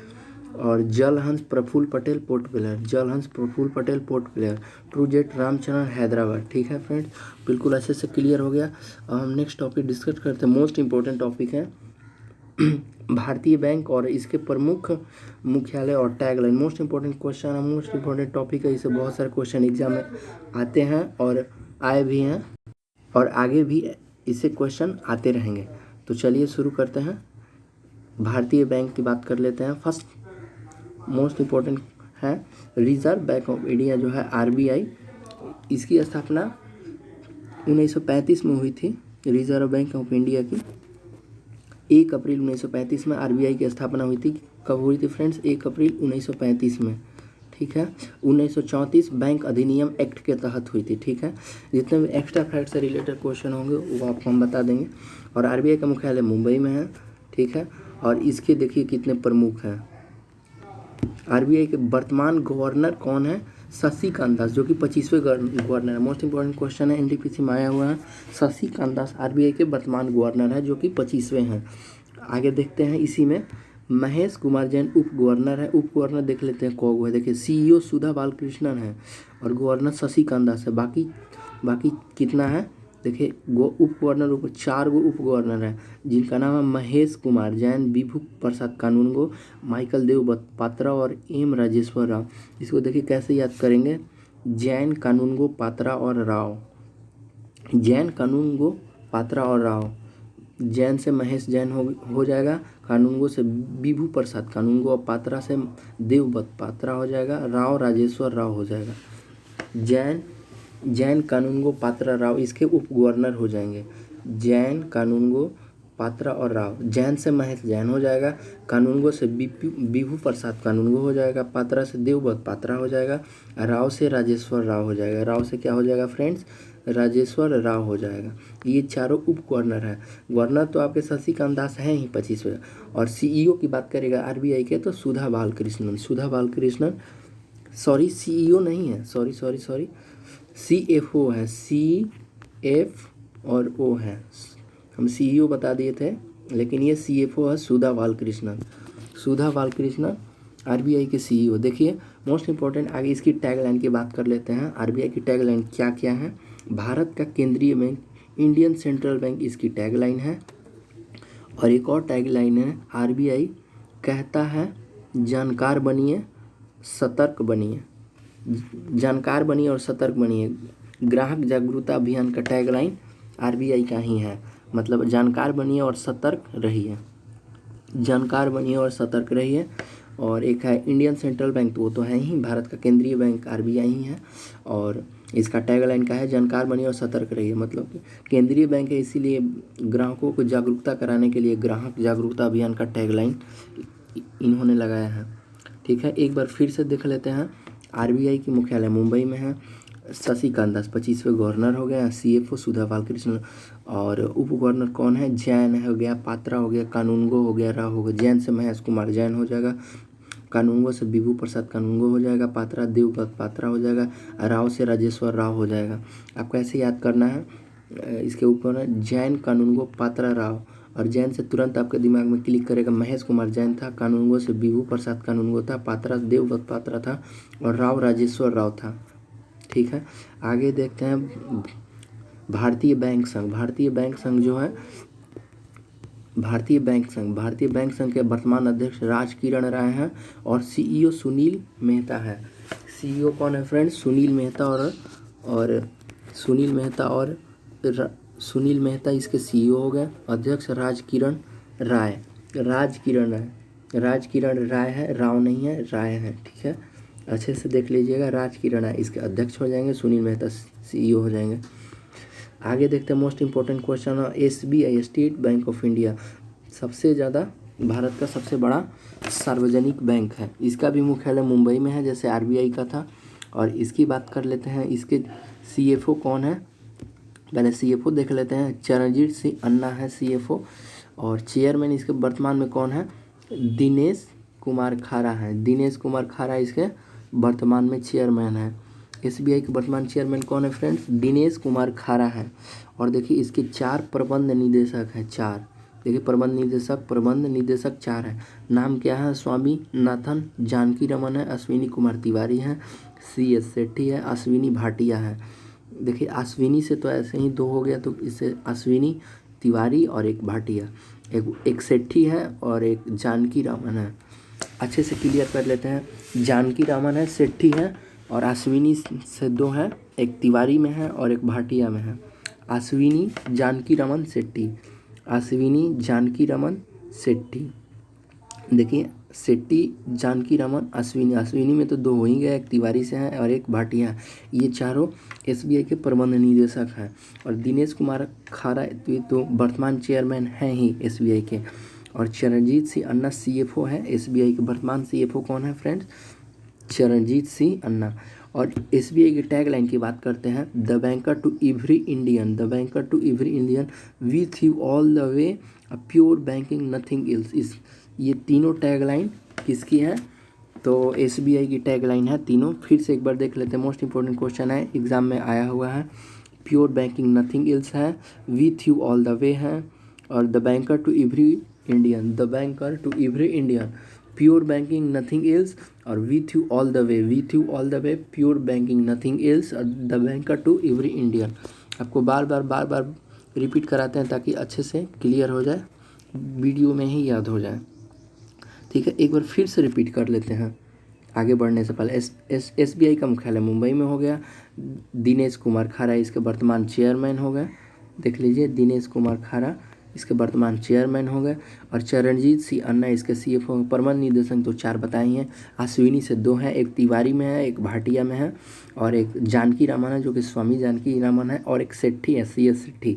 और जलहंस प्रफुल्ल पटेल पोर्ट ब्लेयर, ट्रू जेट रामचरण हैदराबाद, ठीक है फ्रेंड्स, बिल्कुल अच्छे से क्लियर हो गया। अब हम नेक्स्ट टॉपिक डिस्कस करते हैं, मोस्ट इंपॉर्टेंट टॉपिक है भारतीय बैंक और इसके प्रमुख मुख्यालय और टैगलाइन। मोस्ट इंपॉर्टेंट क्वेश्चन है, मोस्ट इंपॉर्टेंट टॉपिक है, इससे बहुत सारे क्वेश्चन एग्जाम में आते हैं और आए भी हैं और आगे भी इससे क्वेश्चन आते रहेंगे। तो चलिए शुरू करते हैं। भारतीय बैंक की बात कर लेते हैं। फर्स्ट मोस्ट इम्पोर्टेंट है रिजर्व बैंक ऑफ इंडिया जो है RBI, इसकी स्थापना 1935 में हुई थी। रिजर्व बैंक ऑफ इंडिया की 1 अप्रैल 1935 में RBI की स्थापना हुई थी। कब हुई थी फ्रेंड्स? 1 अप्रैल 1935 में, ठीक है। 1934 बैंक अधिनियम एक्ट के तहत हुई थी, ठीक है। जितने भी एक्स्ट्रा फैक्ट से रिलेटेड क्वेश्चन होंगे वो आपको हम बता देंगे। और RBI का मुख्यालय मुंबई में है, ठीक है। और इसके देखिए कितने प्रमुख हैं। RBI के वर्तमान गवर्नर कौन है? शशिकांत दास, जो कि 25वें गवर्नर है। मोस्ट इंपॉर्टेंट क्वेश्चन है, NTPC में आया हुआ है। शशिकांत दास RBI के वर्तमान गवर्नर है, जो कि 25वें हैं। आगे देखते हैं, इसी में महेश कुमार जैन उप गवर्नर है। उप गवर्नर देख लेते हैं कौन है। देखिए CEO सुधा बालकृष्णन है और गवर्नर शशिकांत दास है। बाकी कितना है? देखिए उप गवर्नर ऊपर 4 गो उप गवर्नर है, जिनका नाम है महेश कुमार जैन, विभू प्रसाद कानूनगो, माइकल देव पात्रा और M राजेश्वर राव। इसको देखिए कैसे याद करेंगे, जैन, कानूनगो, पात्रा और राव। जैन, कानूनगो, पात्रा और राव। जैन से महेश जैन हो जाएगा, कानूनगो से विभू प्रसाद कानूनगो और पात्रा से देवव्रत पात्रा हो जाएगा, राव राजेश्वर राव हो जाएगा। जैन, कानूनगो, पात्रा, राव इसके उप गवर्नर हो जाएंगे। जैन, कानूनगो, पात्रा और राव। जैन से महेश जैन हो जाएगा, कानूनगो से विभू प्रसाद कानूनगो हो जाएगा, पात्रा से देवव्रत पात्रा हो जाएगा, राव से राजेश्वर राव हो जाएगा। राव से क्या हो जाएगा फ्रेंड्स? राजेश्वर राव हो जाएगा। ये चारों उप गवर्नर हैं। गवर्नर तो आपके शशिकांत दास हैं ही 25वें। और CEO की बात करेगा RBI के तो सुधा बालकृष्णन सॉरी CEO नहीं है, सॉरी CFO है, CF और O है। हम CEO बता दिए थे, लेकिन ये CFO है सुधा बालकृष्णन RBI के CEO। देखिए मोस्ट इंपॉर्टेंट, आगे इसकी टैगलाइन की बात कर लेते हैं। RBI की टैगलाइन क्या क्या है? भारत का केंद्रीय बैंक, इंडियन सेंट्रल बैंक इसकी टैगलाइन है। और एक और टैगलाइन है, RBI कहता है जानकार बनिए, सतर्क बनिए। जानकार बनिए और सतर्क बनिए। ग्राहक जागरूकता अभियान का टैगलाइन RBI का ही है। मतलब जानकार बनिए और सतर्क रहिए, जानकार बनिए और सतर्क रहिए। और एक है इंडियन सेंट्रल बैंक, तो वो तो है ही, भारत का केंद्रीय बैंक RBI ही है। और इसका टैगलाइन का है जानकार बनिए और सतर्क रहिए। मतलब केंद्रीय बैंक है, इसीलिए ग्राहकों को जागरूकता कराने के लिए ग्राहक जागरूकता अभियान का टैगलाइन इन्होंने लगाया है, ठीक है। एक बार फिर से देख लेते हैं। RBI की मुख्यालय मुंबई में है। शशिकांत दास 25वें गवर्नर हो गया। CFO सुधा बालकृष्णन। और उप गवर्नर कौन है? जैन हो गया, पात्रा हो गया, कानूनगो हो गया, राव हो गया। जैन से महेश कुमार जैन हो जाएगा, कानूनगो से विभू प्रसाद कानूनगो हो जाएगा, पात्रा देवव्रत पात्रा हो जाएगा, राव से राजेश्वर राव हो जाएगा। आपको ऐसे याद करना है। इसके ऊपर जैन, कानूनगो, पात्रा, राव। और जैन से तुरंत आपके दिमाग में क्लिक करेगा महेश कुमार जैन था, कानूनगो से विभू प्रसाद कानूनगो था, पात्रा देवव्रत पात्रा था और राव राजेश्वर राव था, ठीक है। आगे देखते हैं भारतीय बैंक संघ जो है, भारतीय बैंक संघ के वर्तमान अध्यक्ष राजकिरण राय हैं और CEO सुनील मेहता है। CEO कौन है फ्रेंड्स? सुनील मेहता इसके CEO हो गए। अध्यक्ष राजकिरण राय है, राव नहीं है, राय है, ठीक है। अच्छे से देख लीजिएगा, राजकिरण राय इसके अध्यक्ष हो जाएंगे, सुनील मेहता CEO हो जाएंगे। आगे देखते हैं मोस्ट इंपॉर्टेंट क्वेश्चन है SBI state bank of India, सबसे ज़्यादा भारत का सबसे बड़ा सार्वजनिक बैंक है। इसका भी मुख्यालय मुंबई में है, जैसे RBI का था। और इसकी बात कर लेते हैं, इसके CFO कौन है? पहले CFO देख लेते हैं। चरणजीत सिंह अन्ना है CFO। और चेयरमैन इसके वर्तमान में कौन है? दिनेश कुमार खारा है। दिनेश कुमार खारा इसके वर्तमान में चेयरमैन है। SBI के वर्तमान चेयरमैन कौन है फ्रेंड्स? दिनेश कुमार खारा है। और देखिए इसके 4 प्रबंध निदेशक हैं, 4। देखिए प्रबंध निदेशक 4 है। नाम क्या है? स्वामी नाथन, जानकी रमन है, अश्विनी कुमार तिवारी हैं, CS सेठी है, अश्विनी भाटिया है। देखिए अश्विनी से तो ऐसे ही 2 हो गया, तो इससे अश्विनी तिवारी और एक भाटिया। एक सेठी है और एक जानकी रामन है। अच्छे से क्लियर कर लेते हैं। जानकी रामन है, सेठी है और अश्विनी से दो हैं, एक तिवारी में है और एक भाटिया में है। अश्विनी जानकी रमन शेट्टी, अश्विनी जानकी रमन शेट्टी। देखिए शेट्टी, जानकी रमन, अश्विनी। अश्विनी में तो दो हो ही गए, एक तिवारी से हैं और एक भाटिया है। ये चारों एसबीआई के प्रबंध निदेशक हैं। और दिनेश कुमार खारा तो वर्तमान चेयरमैन हैं ही एसबीआई के। और चरणजीत सिंह अन्ना सीएफओ है एसबीआई के। वर्तमान सीएफओ कौन है फ्रेंड्स? चरणजीत सिंह अन्ना। और एसबीआई की टैगलाइन की बात करते हैं, the banker to every Indian, the banker to every Indian, with you all the way, pure banking nothing else. इस ये तीनों टैगलाइन किसकी है? तो एसबीआई की टैगलाइन है तीनों। फिर से एक बार देख लेते हैं, मोस्ट इंपॉर्टेंट क्वेश्चन है, एग्जाम में आया हुआ है। प्योर बैंकिंग नथिंग एल्स है, with you all the way है, और the banker to every Indian, the banker to every Indian, pure banking nothing else, और with you all the way, with you all the way, pure banking nothing else, और the banker to every Indian. आपको बार बार रिपीट कराते हैं ताकि अच्छे से क्लियर हो जाए, वीडियो में ही याद हो जाए। ठीक है, एक बार फिर से रिपीट कर लेते हैं आगे बढ़ने से पहले। एसबीआई का मुख्यालय मुंबई में हो गया। दिनेश कुमार खारा इसके वर्तमान चेयरमैन हो गए। देख लीजिए, दिनेश कुमार खारा इसके वर्तमान चेयरमैन हो गए। और चरणजीत सिंह अन्ना इसके सीएफओ। प्रबंध निदेशक तो 4 बताए हैं। अश्विनी से 2 हैं, एक तिवारी में है, एक भाटिया में है, और एक जानकी रामन है जो कि स्वामी जानकी रामन है, और एक सेट्ठी है, सीएस सेट्ठी।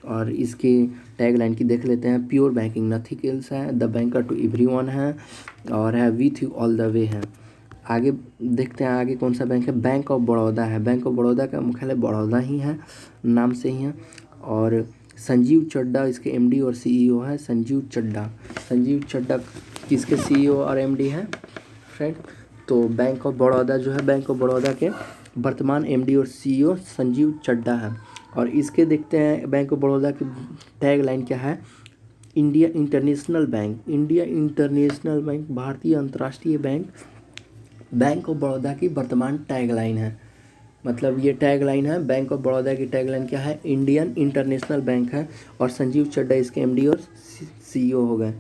और इसकी टैगलाइन की देख लेते हैं, प्योर बैंकिंग नथिंग एल्स है, द बैंकर टू एवरीवन है, और है with you all the way है। आगे देखते हैं आगे कौन सा बैंक है। बैंक ऑफ बड़ौदा है। बैंक ऑफ बड़ौदा का मुख्यालय बड़ौदा ही है, नाम से ही है। और संजीव चड्ढा इसके एमडी और सीईओ है। संजीव चड्ढा किसके सीईओ और एमडी है फ्रेंड? तो बैंक ऑफ बड़ौदा जो है, बैंक ऑफ बड़ौदा के वर्तमान एमडी और सीईओ संजीव चड्ढा है। और इसके देखते हैं बैंक ऑफ बड़ौदा की टैगलाइन क्या है। India international bank, India international bank, भारतीय अंतर्राष्ट्रीय बैंक, बैंक ऑफ बड़ौदा की वर्तमान टैगलाइन है। मतलब ये टैगलाइन है, बैंक ऑफ बड़ौदा की टैगलाइन क्या है? इंडियन इंटरनेशनल बैंक है। और संजीव चड्ढा इसके एमडी और सीईओ हो गए।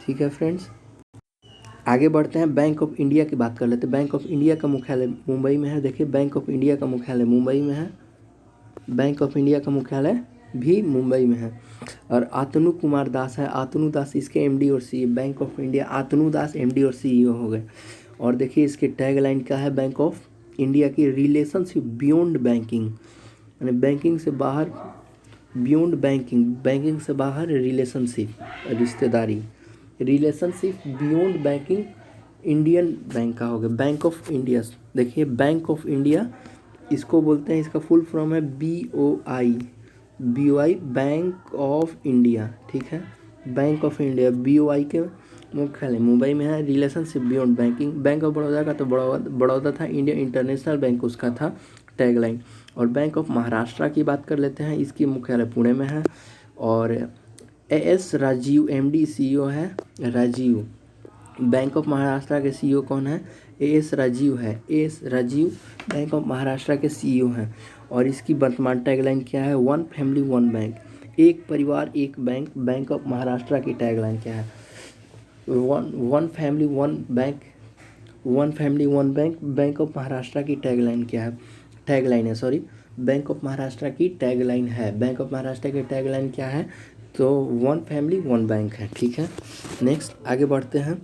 ठीक है फ्रेंड्स, आगे बढ़ते हैं। बैंक ऑफ इंडिया की बात कर लेते हैं। बैंक ऑफ इंडिया का मुख्यालय मुंबई में है। देखिए, बैंक ऑफ इंडिया का मुख्यालय मुंबई में है। बैंक ऑफ इंडिया का मुख्यालय भी मुंबई में है। और आतनु कुमार दास है, आतनु दास इसके एमडी और CEO. Bank of India Atanu Das MD और सीईओ हो गए। और देखिए इसकी टैगलाइन क्या है बैंक ऑफ इंडिया की? रिलेशनशिप बियॉन्ड बैंकिंग, यानी बैंकिंग से बाहर, बियॉन्ड बैंकिंग, बैंकिंग से बाहर रिलेशनशिप, रिश्तेदारी, relationship beyond banking Indian Bank का हो गया। बैंक ऑफ इंडिया, देखिए बैंक ऑफ इंडिया इसको बोलते हैं, इसका फुल फॉर्म है BOI, बैंक ऑफ इंडिया। ठीक है, बैंक ऑफ इंडिया, BOI के मुख्यालय मुंबई में है। Relationship beyond banking, bank of Baroda का तो बड़ौदा था, इंडिया इंटरनेशनल बैंक उसका था टैगलाइन। और बैंक ऑफ महाराष्ट्र की बात कर लेते हैं, इसकी मुख्यालय पुणे में है। और AS राजीव एमडी सीईओ है, राजीव। बैंक ऑफ महाराष्ट्र के सीईओ कौन है? AS राजीव है, AS Rajiv bank of Maharashtra के सीईओ हैं। और इसकी वर्तमान टैगलाइन क्या है? वन फैमिली वन बैंक, एक परिवार एक बैंक। बैंक ऑफ महाराष्ट्र की टैगलाइन क्या है? One family one bank, one family one bank. Bank of Maharashtra की टैगलाइन क्या है? टैगलाइन है, सॉरी, बैंक ऑफ महाराष्ट्र की टैगलाइन है। बैंक ऑफ महाराष्ट्र की टैगलाइन क्या है? तो वन फैमिली वन बैंक है। ठीक है, नेक्स्ट आगे बढ़ते हैं।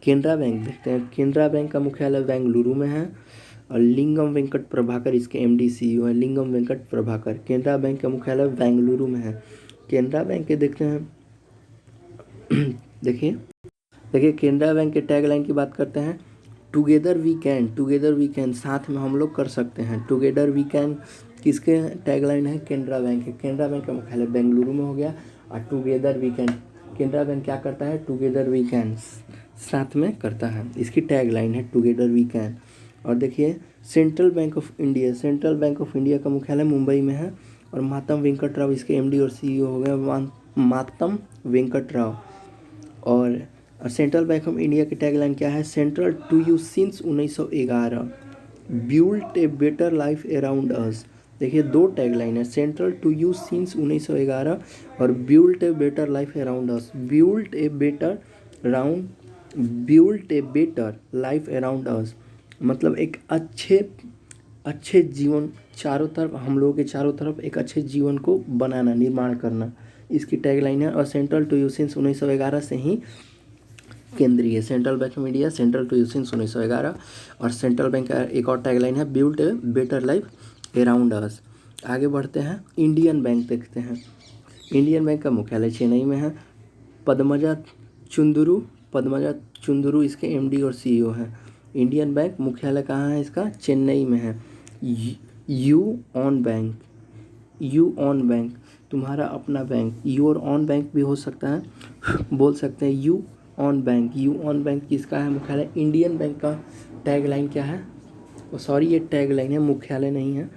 केनरा बैंक देखते हैं। केनरा बैंक का मुख्यालय बेंगलुरु में है। और लिंगम वेंकट प्रभाकर इसके एमडी सीईओ है, लिंगम वेंकट प्रभाकर। केनरा बैंक का मुख्यालय बेंगलुरु में है। केनरा बैंक के देखते हैं देखिए केनरा बैंक के टैगलाइन की बात करते हैं। Together we can, together we can, साथ में हम लोग कर सकते हैं। टुगेदर वी कैन किसके टैगलाइन है? केनरा बैंक है। केनरा बैंक का मुख्यालय बेंगलुरु में हो गया। और together we can, Canara bank क्या करता है? टुगेदर वी कैन, साथ में करता है। इसकी टैगलाइन है टुगेदर वी कैन। और देखिए central bank of India, central bank of India का मुख्यालय मुंबई में है। और मातम वेंकट राव इसके एमडी और सीईओ हो गए, मातम वेंकट राव। और सेंट्रल बैंक ऑफ इंडिया की टैगलाइन क्या है? Central to you since 1911, build a better life around us, देखिए 2 टैगलाइन है, सेंट्रल टू यू सिंस 1911 और बिल्ट ए बेटर लाइफ अराउंड अस। बिल्ट ए बेटर लाइफ अराउंड अस मतलब एक अच्छे जीवन चारों तरफ, हम लोगों के चारों तरफ एक अच्छे जीवन को बनाना, निर्माण करना, इसकी टैगलाइन है। और सेंट्रल टू यू सिंस 1911 से ही केंद्रीय, central bank of India central to you since 1911। और सेंट्रल बैंक का एक और टैगलाइन है, build a better life around us. आगे बढ़ते हैं, इंडियन बैंक देखते हैं। इंडियन बैंक का मुख्यालय चेन्नई में है। पद्मजा चुंदरू इसके एमडी और सीईओ हैं। इंडियन बैंक मुख्यालय कहाँ है इसका? चेन्नई में है। यू ऑन बैंक तुम्हारा अपना बैंक, योर ऑन बैंक भी हो सकता है, बोल सकते हैं यू ऑन बैंक किसका है मुख्यालय? इंडियन बैंक का टैगलाइन क्या है? सॉरी ये टैगलाइन है, मुख्यालय नहीं है।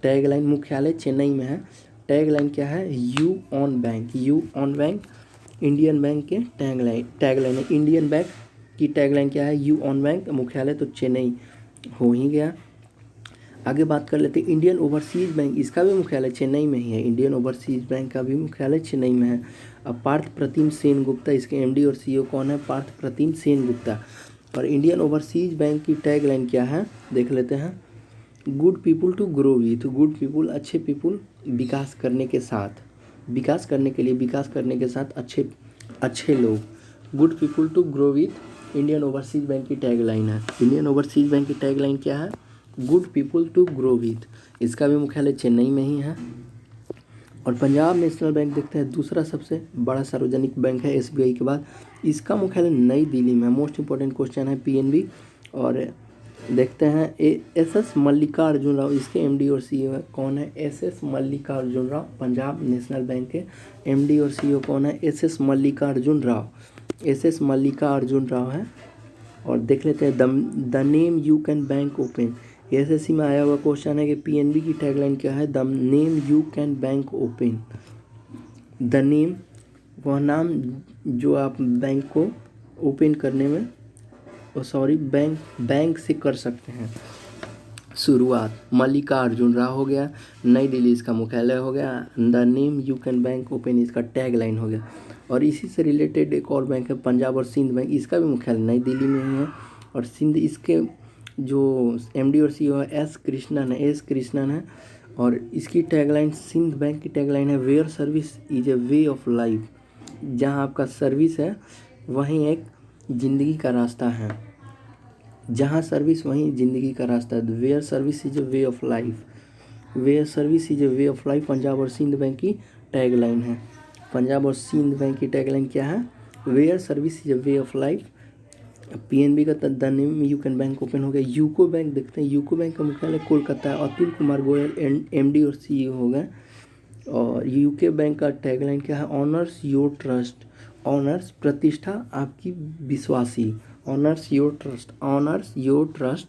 टैगलाइन मुख्यालय चेन्नई में है, टैगलाइन क्या है? You on bank Indian bank के टैगलाइन है। इंडियन बैंक की टैगलाइन क्या है? यू ऑन बैंक, मुख्यालय तो चेन्नई हो ही गया। आगे बात कर लेते हैं इंडियन ओवरसीज बैंक, इसका भी मुख्यालय चेन्नई में ही है। इंडियन ओवरसीज बैंक का भी मुख्यालय चेन्नई में है। अब पार्थ प्रतिम सेनगुप्ता इसके एमडी और सीईओ कौन है? पार्थ प्रतिम सेनगुप्ता। और इंडियन ओवरसीज बैंक की टैगलाइन क्या है देख लेते हैं, good people to grow with, good people अच्छे पीपुल, विकास करने के साथ अच्छे लोग, good people to grow with Indian overseas bank की टैगलाइन है। इंडियन ओवरसीज बैंक की टैगलाइन क्या है? Good people to grow with, इसका भी मुख्यालय चेन्नई में ही है। और पंजाब नेशनल बैंक देखते हैं, दूसरा सबसे बड़ा सार्वजनिक बैंक है एसबीआई के बाद, इसका मुख्यालय नई दिल्ली में है। मोस्ट इंपॉर्टेंट क्वेश्चन है पीएनबी। और देखते हैं एसएस मल्लिकार्जुन राव इसके एमडी और सीईओ है। कौन है? SS Mallikarjun Rao. Punjab national bank के एमडी और सीईओ कौन है? एसएस मल्लिकार्जुन राव है। और देख लेते हैं the name you can bank open, SSC में आया हुआ क्वेश्चन है कि पीएनबी की टैगलाइन क्या है? The name you can bank open, the name वह नाम जो आप बैंक को ओपन करने में बैंक से कर सकते हैं शुरुआत। मल्लिकार्जुन राव हो गया, नई दिल्ली इसका मुख्यालय हो गया। The name you can bank open इसका टैगलाइन हो गया। और इसी से रिलेटेड एक और बैंक है पंजाब और सिंध बैंक, इसका भी मुख्यालय नई दिल्ली में ही है। और सिंध इसके जो एमडी और सीईओ है एस कृष्णन है। और इसकी टैगलाइन, सिंध बैंक की टैगलाइन है, where service is a way of life, जहाँ आपका सर्विस है वहीं एक ज़िंदगी का रास्ता है, जहाँ सर्विस वहीं ज़िंदगी का रास्ता है। Where service is a way of life, Punjab और सिंध बैंक की टैगलाइन है। पंजाब और सिंध बैंक की टैगलाइन क्या है? Where service is a way of life. PNB का the name you can bank upon हो गया। यूको बैंक देखते हैं, यूको बैंक का मुख्यालय कोलकाता है। अतुल कुमार गोयल एमडी और सीईओ हो गए। और यूके बैंक का टैगलाइन क्या है? ऑनर्स योर ट्रस्ट, ऑनर्स प्रतिष्ठा आपकी विश्वासी, honours your trust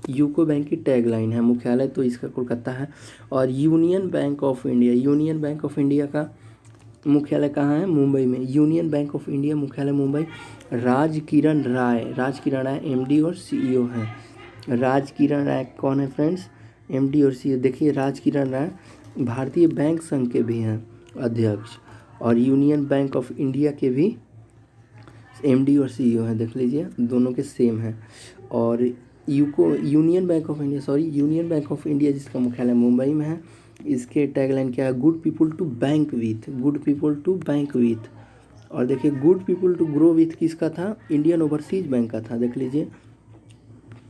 UCO bank की टैगलाइन है। मुख्यालय तो इसका कोलकाता है। और यूनियन बैंक ऑफ इंडिया का मुख्यालय कहाँ है? मुंबई में। यूनियन बैंक ऑफ इंडिया मुख्यालय मुंबई। राजकिरण राय एमडी और सीईओ हैं। राजकिरण राय कौन है फ्रेंड्स? एमडी और सीईओ। देखिए राजकिरण राय भारतीय बैंक संघ के भी हैं अध्यक्ष, और यूनियन बैंक ऑफ इंडिया के भी एमडी और सीईओ हैं। देख लीजिए दोनों के सेम हैं। और यूनियन बैंक ऑफ इंडिया जिसका मुख्यालय मुंबई में है, इसके टैगलाइन क्या है? Good people to bank with. और देखिए good people to grow with किसका था? इंडियन ओवरसीज बैंक का था। देख लीजिए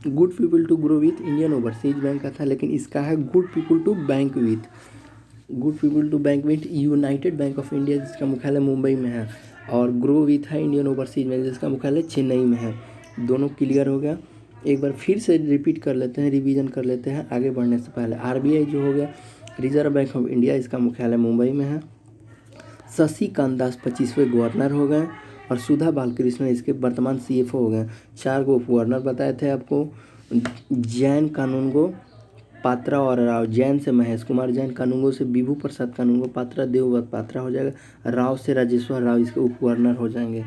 good people to grow with Indian overseas bank का था, लेकिन इसका है good people to bank with United bank of India जिसका मुख्यालय मुंबई में है। और ग्रो विथ है इंडियन ओवरसीज बैंक जिसका मुख्यालय चेन्नई में है। दोनों क्लियर हो गया। एक बार फिर से रिपीट कर लेते हैं, रिवीजन कर लेते हैं आगे बढ़ने से पहले। आरबीआई जो हो गया, रिजर्व बैंक ऑफ इंडिया, इसका मुख्यालय मुंबई में है। शशिकांत दास 25वें गवर्नर हो गए। और सुधा बालकृष्णन इसके वर्तमान सीएफओ हो गए। 4 गो गवर्नर बताए थे आपको, जैन कानूनगो, पात्रा और राव। जैन से महेश कुमार जैन, कानूनगो से विभू प्रसाद कानूनगो, पात्रा देवव्रत पात्रा हो जाएगा, राव से राजेश्वर राव इसके उप गवर्नर हो जाएंगे।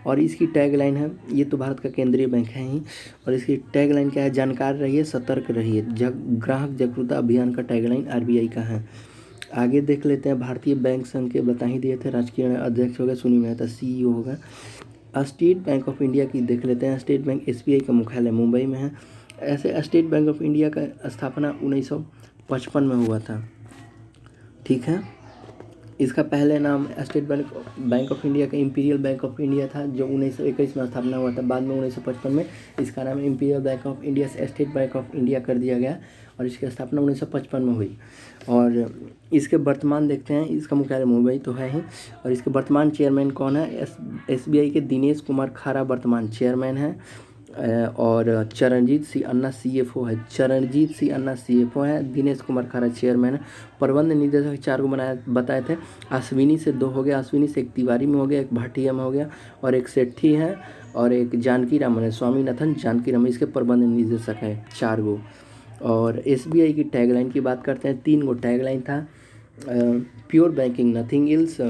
और इसकी टैगलाइन है, ये तो भारत का केंद्रीय बैंक है ही, और इसकी टैगलाइन क्या है, जानकार रहिए सतर्क रहिए। ग्राहक जागरूकता अभियान का टैगलाइन आरबीआई का है। आगे देख लेते हैं, भारतीय बैंक संघ के बता ही दिए थे, राजकीय अध्यक्ष हो गए सुनील मेहता, सीईओ होगा। स्टेट बैंक ऑफ इंडिया की देख लेते हैं। स्टेट बैंक एसबीआई का मुख्यालय मुंबई में है। ऐसे स्टेट बैंक ऑफ इंडिया का स्थापना 1955 में हुआ था, ठीक है। इसका पहले नाम स्टेट बैंक ऑफ इंडिया का इंपीरियल बैंक ऑफ इंडिया था, जो 1921 में स्थापना हुआ था। बाद में 1955 में इसका नाम इंपीरियल बैंक ऑफ इंडिया से स्टेट बैंक ऑफ इंडिया कर दिया गया, और इसकी स्थापना 1955 में हुई। और इसके वर्तमान देखते हैं, इसका मुख्यालय मुंबई तो है ही, और इसके वर्तमान चेयरमैन कौन है, एसबीआई के दिनेश कुमार खारा वर्तमान चेयरमैन है। और चरणजीत सिंह अन्ना सीएफओ है। चरणजीत सिंह अन्ना सीएफओ है, दिनेश कुमार खारा चेयरमैन है। प्रबंध निदेशक 4 को बताए थे। अश्विनी से 2 हो गया, अश्विनी से एक तिवारी में हो गया, एक भाटिया में हो गया, और एक सेठी है, और एक जानकी रामन है, स्वामीनाथन जानकी रामन, इसके प्रबंध निदेशक है 4 गो। और एसबीआई की टैगलाइन की बात करते हैं, 3 गो टैगलाइन था। Pure banking nothing else,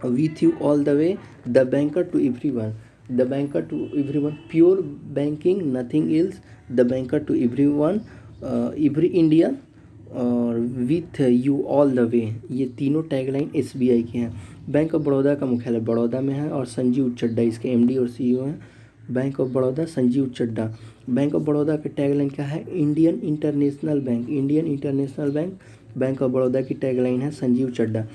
with you all the way, the banker to everyone, the banker to everyone, pure banking nothing else, the banker to everyone, every Indian, और with you all the way. ये तीनों टैगलाइन एसबीआई की हैं। बैंक ऑफ बड़ौदा का मुख्यालय बड़ौदा में है, और संजीव चड्डा इसके एमडी और सीईओ हैं। Bank of Baroda Sanjiv Chadha. Bank of Baroda का टैगलाइन क्या है, Indian international bank, Indian international bank. Bank of Baroda की टैगलाइन है संजीव चड्डा।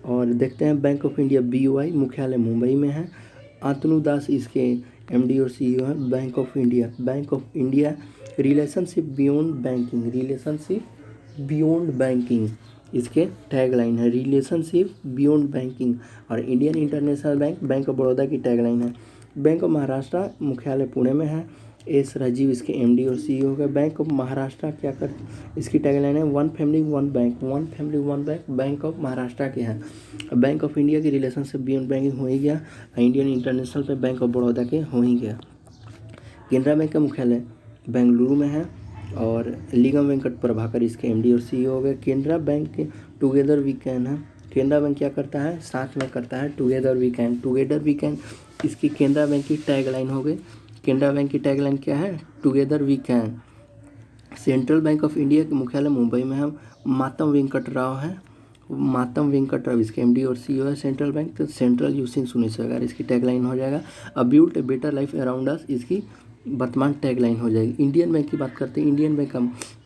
और देखते हैं बैंक ऑफ इंडिया बीओआई, मुख्यालय मुंबई में है। अतनु दास इसके एमडी और सीईओ हैं। Bank of India relationship beyond banking, relationship beyond banking इसके टैगलाइन है, रिलेशनशिप बियॉन्ड बैंकिंग। और Indian international bank, bank of Baroda की टैगलाइन है। बैंक ऑफ महाराष्ट्र मुख्यालय पुणे में है। एस राजीव इसके एमडी और सीईओ है। बैंक ऑफ महाराष्ट्र क्या कर, इसकी टैगलाइन है one family one bank, one family one bank, bank of Maharashtra के हैं। बैंक ऑफ इंडिया की रिलेशनशिप बियॉन्ड बैंकिंग हो ही गया। इंडियन इंटरनेशनल पे बैंक ऑफ बड़ौदा के हो ही गया। केनरा बैंक का मुख्यालय बेंगलुरु में है, और लिंगम वेंकट प्रभाकर इसके एमडी और सीईओ हो गए। केनरा बैंक के टुगेदर वी कैन है। केनरा बैंक क्या करता है, साथ में करता है together we can, together we can इसकी केनरा बैंक की टैगलाइन हो गई। केनरा बैंक की टैगलाइन क्या है, together we can. Central bank of India के मुख्यालय मुंबई में है। मातम वेंकट राव है, मातम वेंकट राव इसके एमडी और सीईओ है। सेंट्रल बैंक तो सेंट्रल यूसिंग 1911 इसकी टैगलाइन हो जाएगा। अ build a better life around अस इसकी वर्तमान टैगलाइन हो जाएगी। इंडियन बैंक की बात करते हैं, इंडियन बैंक का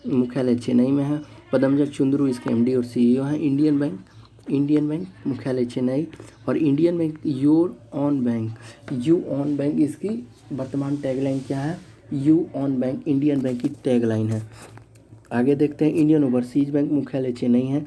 मुख्यालय चेन्नई में है। पदमजा चुंद्रू इसके एमडी और सीईओ हैं। इंडियन बैंक मुख्यालय चेन्नई। और Indian bank your on bank, you on bank इसकी वर्तमान टैगलाइन क्या है, you on bank Indian bank की टैगलाइन है। आगे देखते हैं, इंडियन ओवरसीज बैंक मुख्यालय चेन्नई है।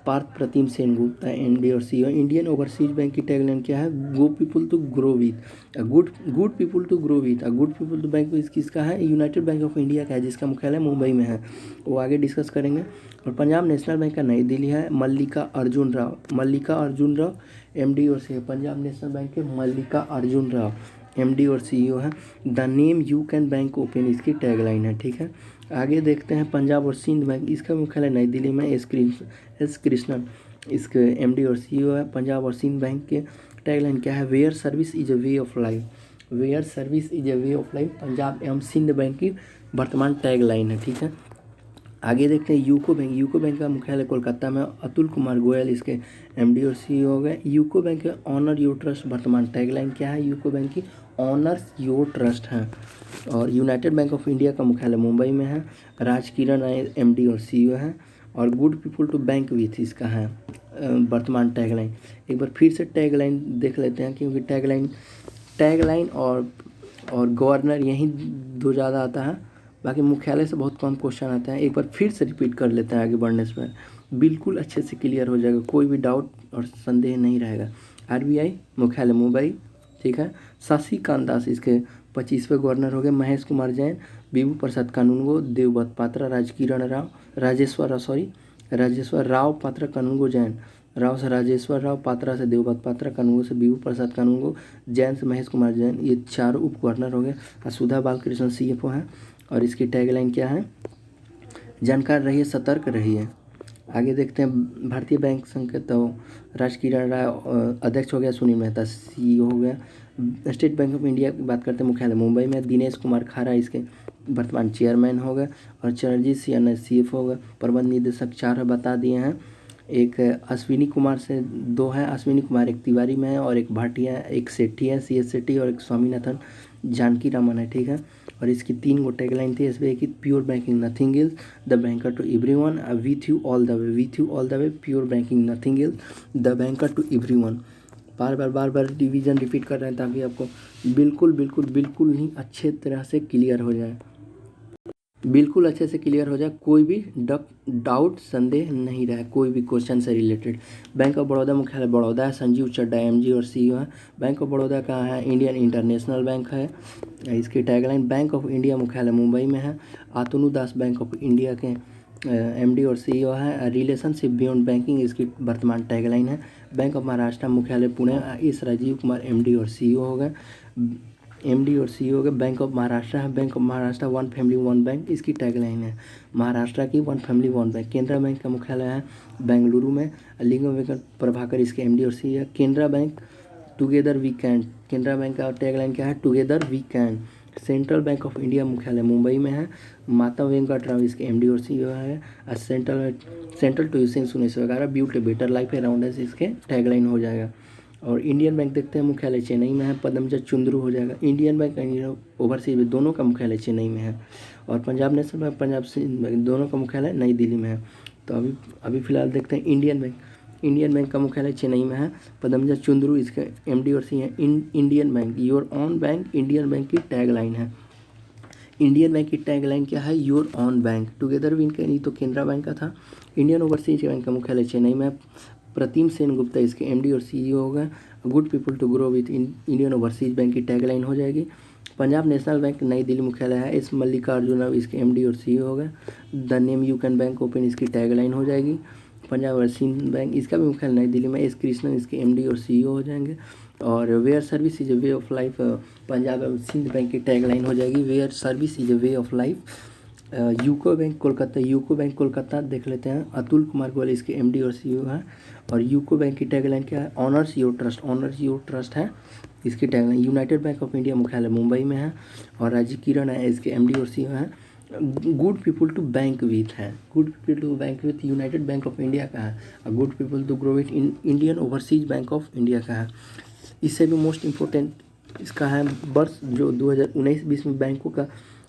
पार्थ प्रतिम सेनगुप्ता एमडी और सीईओ। इंडियन ओवरसीज बैंक की टैगलाइन क्या है, go people to grow with, good people to grow with. Good people to bank किसका है, यूनाइटेड बैंक ऑफ इंडिया का है, जिसका मुख्यालय मुंबई में है, वो आगे डिस्कस करेंगे। और पंजाब नेशनल बैंक का नई दिल्ली है। मल्लिका अर्जुन राव एमडी और सीईओ। पंजाब नेशनल बैंक के मल्लिका अर्जुन राव एमडी और सीईओ है। The name you can bank open इसकी टैगलाइन है, ठीक है। आगे देखते हैं, पंजाब और सिंध बैंक, इसका मुख्यालय नई दिल्ली में। एस कृष्णन इसके एमडी और सीईओ है। पंजाब और सिंध बैंक के टैगलाइन क्या है, where service is a way of life, where service is a way of life Punjab एवं सिंध बैंक की वर्तमान टैगलाइन है, ठीक है। आगे देखते हैं, यूको बैंक का मुख्यालय कोलकाता में। अतुल कुमार गोयल इसके एमडी और सीईओ हो गए। यूको बैंक के ऑनर योर ट्रस्ट वर्तमान टैगलाइन क्या है, यूको बैंक की ऑनर्स योर ट्रस्ट है। और यूनाइटेड बैंक ऑफ इंडिया का मुख्यालय मुंबई में है। राजकिरण एमडी और सीईओ है। और good people to bank with इसका है वर्तमान टैगलाइन। एक बार फिर से टैगलाइन देख लेते हैं, क्योंकि टैगलाइन और गवर्नर यही 2 ज़्यादा आता है, बाकी मुख्यालय से बहुत कम क्वेश्चन आता है। एक बार फिर से रिपीट कर लेते हैं, आगे बढ़ने से बिल्कुल अच्छे से क्लियर हो जाएगा, कोई भी डाउट और संदेह नहीं रहेगा। आरबीआई मुख्यालय मुंबई, ठीक है। शशिकांत दास इसके 25वें गवर्नर हो गए। महेश कुमार जैन, विभू प्रसाद कानूनगो, देवव्रत पात्रा, राजेश्वर राव पात्रा कानूनगो जैन, राव से राजेश्वर राव, पात्रा से देवव्रत पात्रा, कानूनगो से विभू प्रसाद कानूनगो, जैन से महेश कुमार जैन, ये 4 उप गवर्नर हो गए। सुधा बालकृष्ण सीएफओ हैं। और इसकी टैगलाइन क्या है, जानकार रहिए सतर्क रहिए। आगे देखते हैं भारतीय बैंक संघ के, तो राजकिरण राय अध्यक्ष हो गया, सुनील मेहता CEO हो गया। स्टेट बैंक ऑफ इंडिया की बात करते हैं, मुख्यालय मुंबई में। दिनेश कुमार खारा इसके वर्तमान चेयरमैन हो गए, और चरणजीत सिन्हा CFO हो गए। प्रबंध निदेशक 4 बता दिए हैं। एक अश्विनी कुमार से 2 है, अश्विनी कुमार एक तिवारी में है, और एक भाटिया, एक सेठी है CS सेठी, और एक स्वामीनाथन जानकी रामन है, ठीक है। और इसकी 3 गो टैगलाइन थी SBI की, pure banking nothing else, the banker to everyone, with you all the way, with you all the way, pure banking nothing else, the banker to everyone. बार बार डिवीजन रिपीट कर रहे हैं ताकि आपको बिल्कुल ही अच्छे तरह से क्लियर हो जाए, बिल्कुल अच्छे से क्लियर हो जाए, कोई भी डाउट संदेह नहीं रहे कोई भी क्वेश्चन से रिलेटेड। बैंक ऑफ बड़ौदा मुख्यालय बड़ौदा है, संजीव चड्डा MG और CEO है। बैंक ऑफ बड़ौदा कहाँ है? इंडियन इंटरनेशनल बैंक है। इसकी टैगलाइन बैंक ऑफ इंडिया मुख्यालय मुंबई में है। अतनु दास बैंक ऑफ इंडिया के MD और CEO है। रिलेशनशिप बियॉन्ड बैंकिंग इसकी वर्तमान टैगलाइन है। बैंक ऑफ महाराष्ट्र मुख्यालय पुणे, इस राजीव कुमार MD और CEO हो गए, MD और CEO हो गए। बैंक ऑफ महाराष्ट्र है, Bank of Maharashtra one family one bank इसकी टैगलाइन है, महाराष्ट्र की one family one bank. Canara bank का मुख्यालय है बेंगलुरु में, लिंगम वेंकट प्रभाकर इसके MD और CEO है। Canara bank together we can, Canara bank का टैगलाइन क्या है? Together we can. Central bank of India मुख्यालय मुंबई में है, माता वेंकट राव इसके MD और CEO है। Central to since 1911, build a better life around us इसके टैगलाइन हो जाएगा। और इंडियन बैंक देखते हैं, मुख्यालय चेन्नई में है, पदमजा चुंद्रू हो जाएगा। इंडियन बैंक एंड ओवरसीज दोनों का मुख्यालय चेन्नई में है। और Punjab national bank, Punjab Sindh bank दोनों का मुख्यालय नई दिल्ली में है। तो अभी फिलहाल देखते हैं इंडियन बैंक। इंडियन बैंक का मुख्यालय चेन्नई में है, पदमजा चुंद्रू इसके MD और CEO है। Indian bank your on bank, Indian bank की टैगलाइन है। इंडियन बैंक की टैगलाइन क्या है? Your on bank. Together win का नहीं तो केनरा बैंक का था। इंडियन ओवरसीज बैंक का मुख्यालय चेन्नई में, प्रतिम सेन गुप्ता इसके MD और CEO हो गए। Good people to grow with Indian overseas bank की टैगलाइन हो जाएगी। पंजाब नेशनल बैंक नई दिल्ली मुख्यालय है, इस मल्लिकार्जुन राव इसके MD और CEO हो गए। The name you can bank open इसकी टैगलाइन हो जाएगी। पंजाब और सिंध बैंक इसका भी मुख्यालय नई दिल्ली में, S कृष्णन इसके MD और CEO हो जाएंगे। और where service is a way of life, Punjab और सिंध बैंक की टैगलाइन हो जाएगी, where service is a way of life. UCO bank Kolkata, UCO bank Kolkata देख लेते हैं, अतुल कुमार गोयल इसके MD और CEO हैं। और यूको बैंक की टैगलाइन क्या है? Honours your trust, honours your trust है इसकी tagline. United bank of India मुख्यालय मुंबई में है, और राजीव किरण है इसके MD और CEO हैं। Good people to bank with है, good people to bank with United bank of India का है, और good people to grow with Indian overseas Bank of India का है। इससे भी मोस्ट इम्पोर्टेंट इसका है वर्ष जो 2019-20 में बैंकों का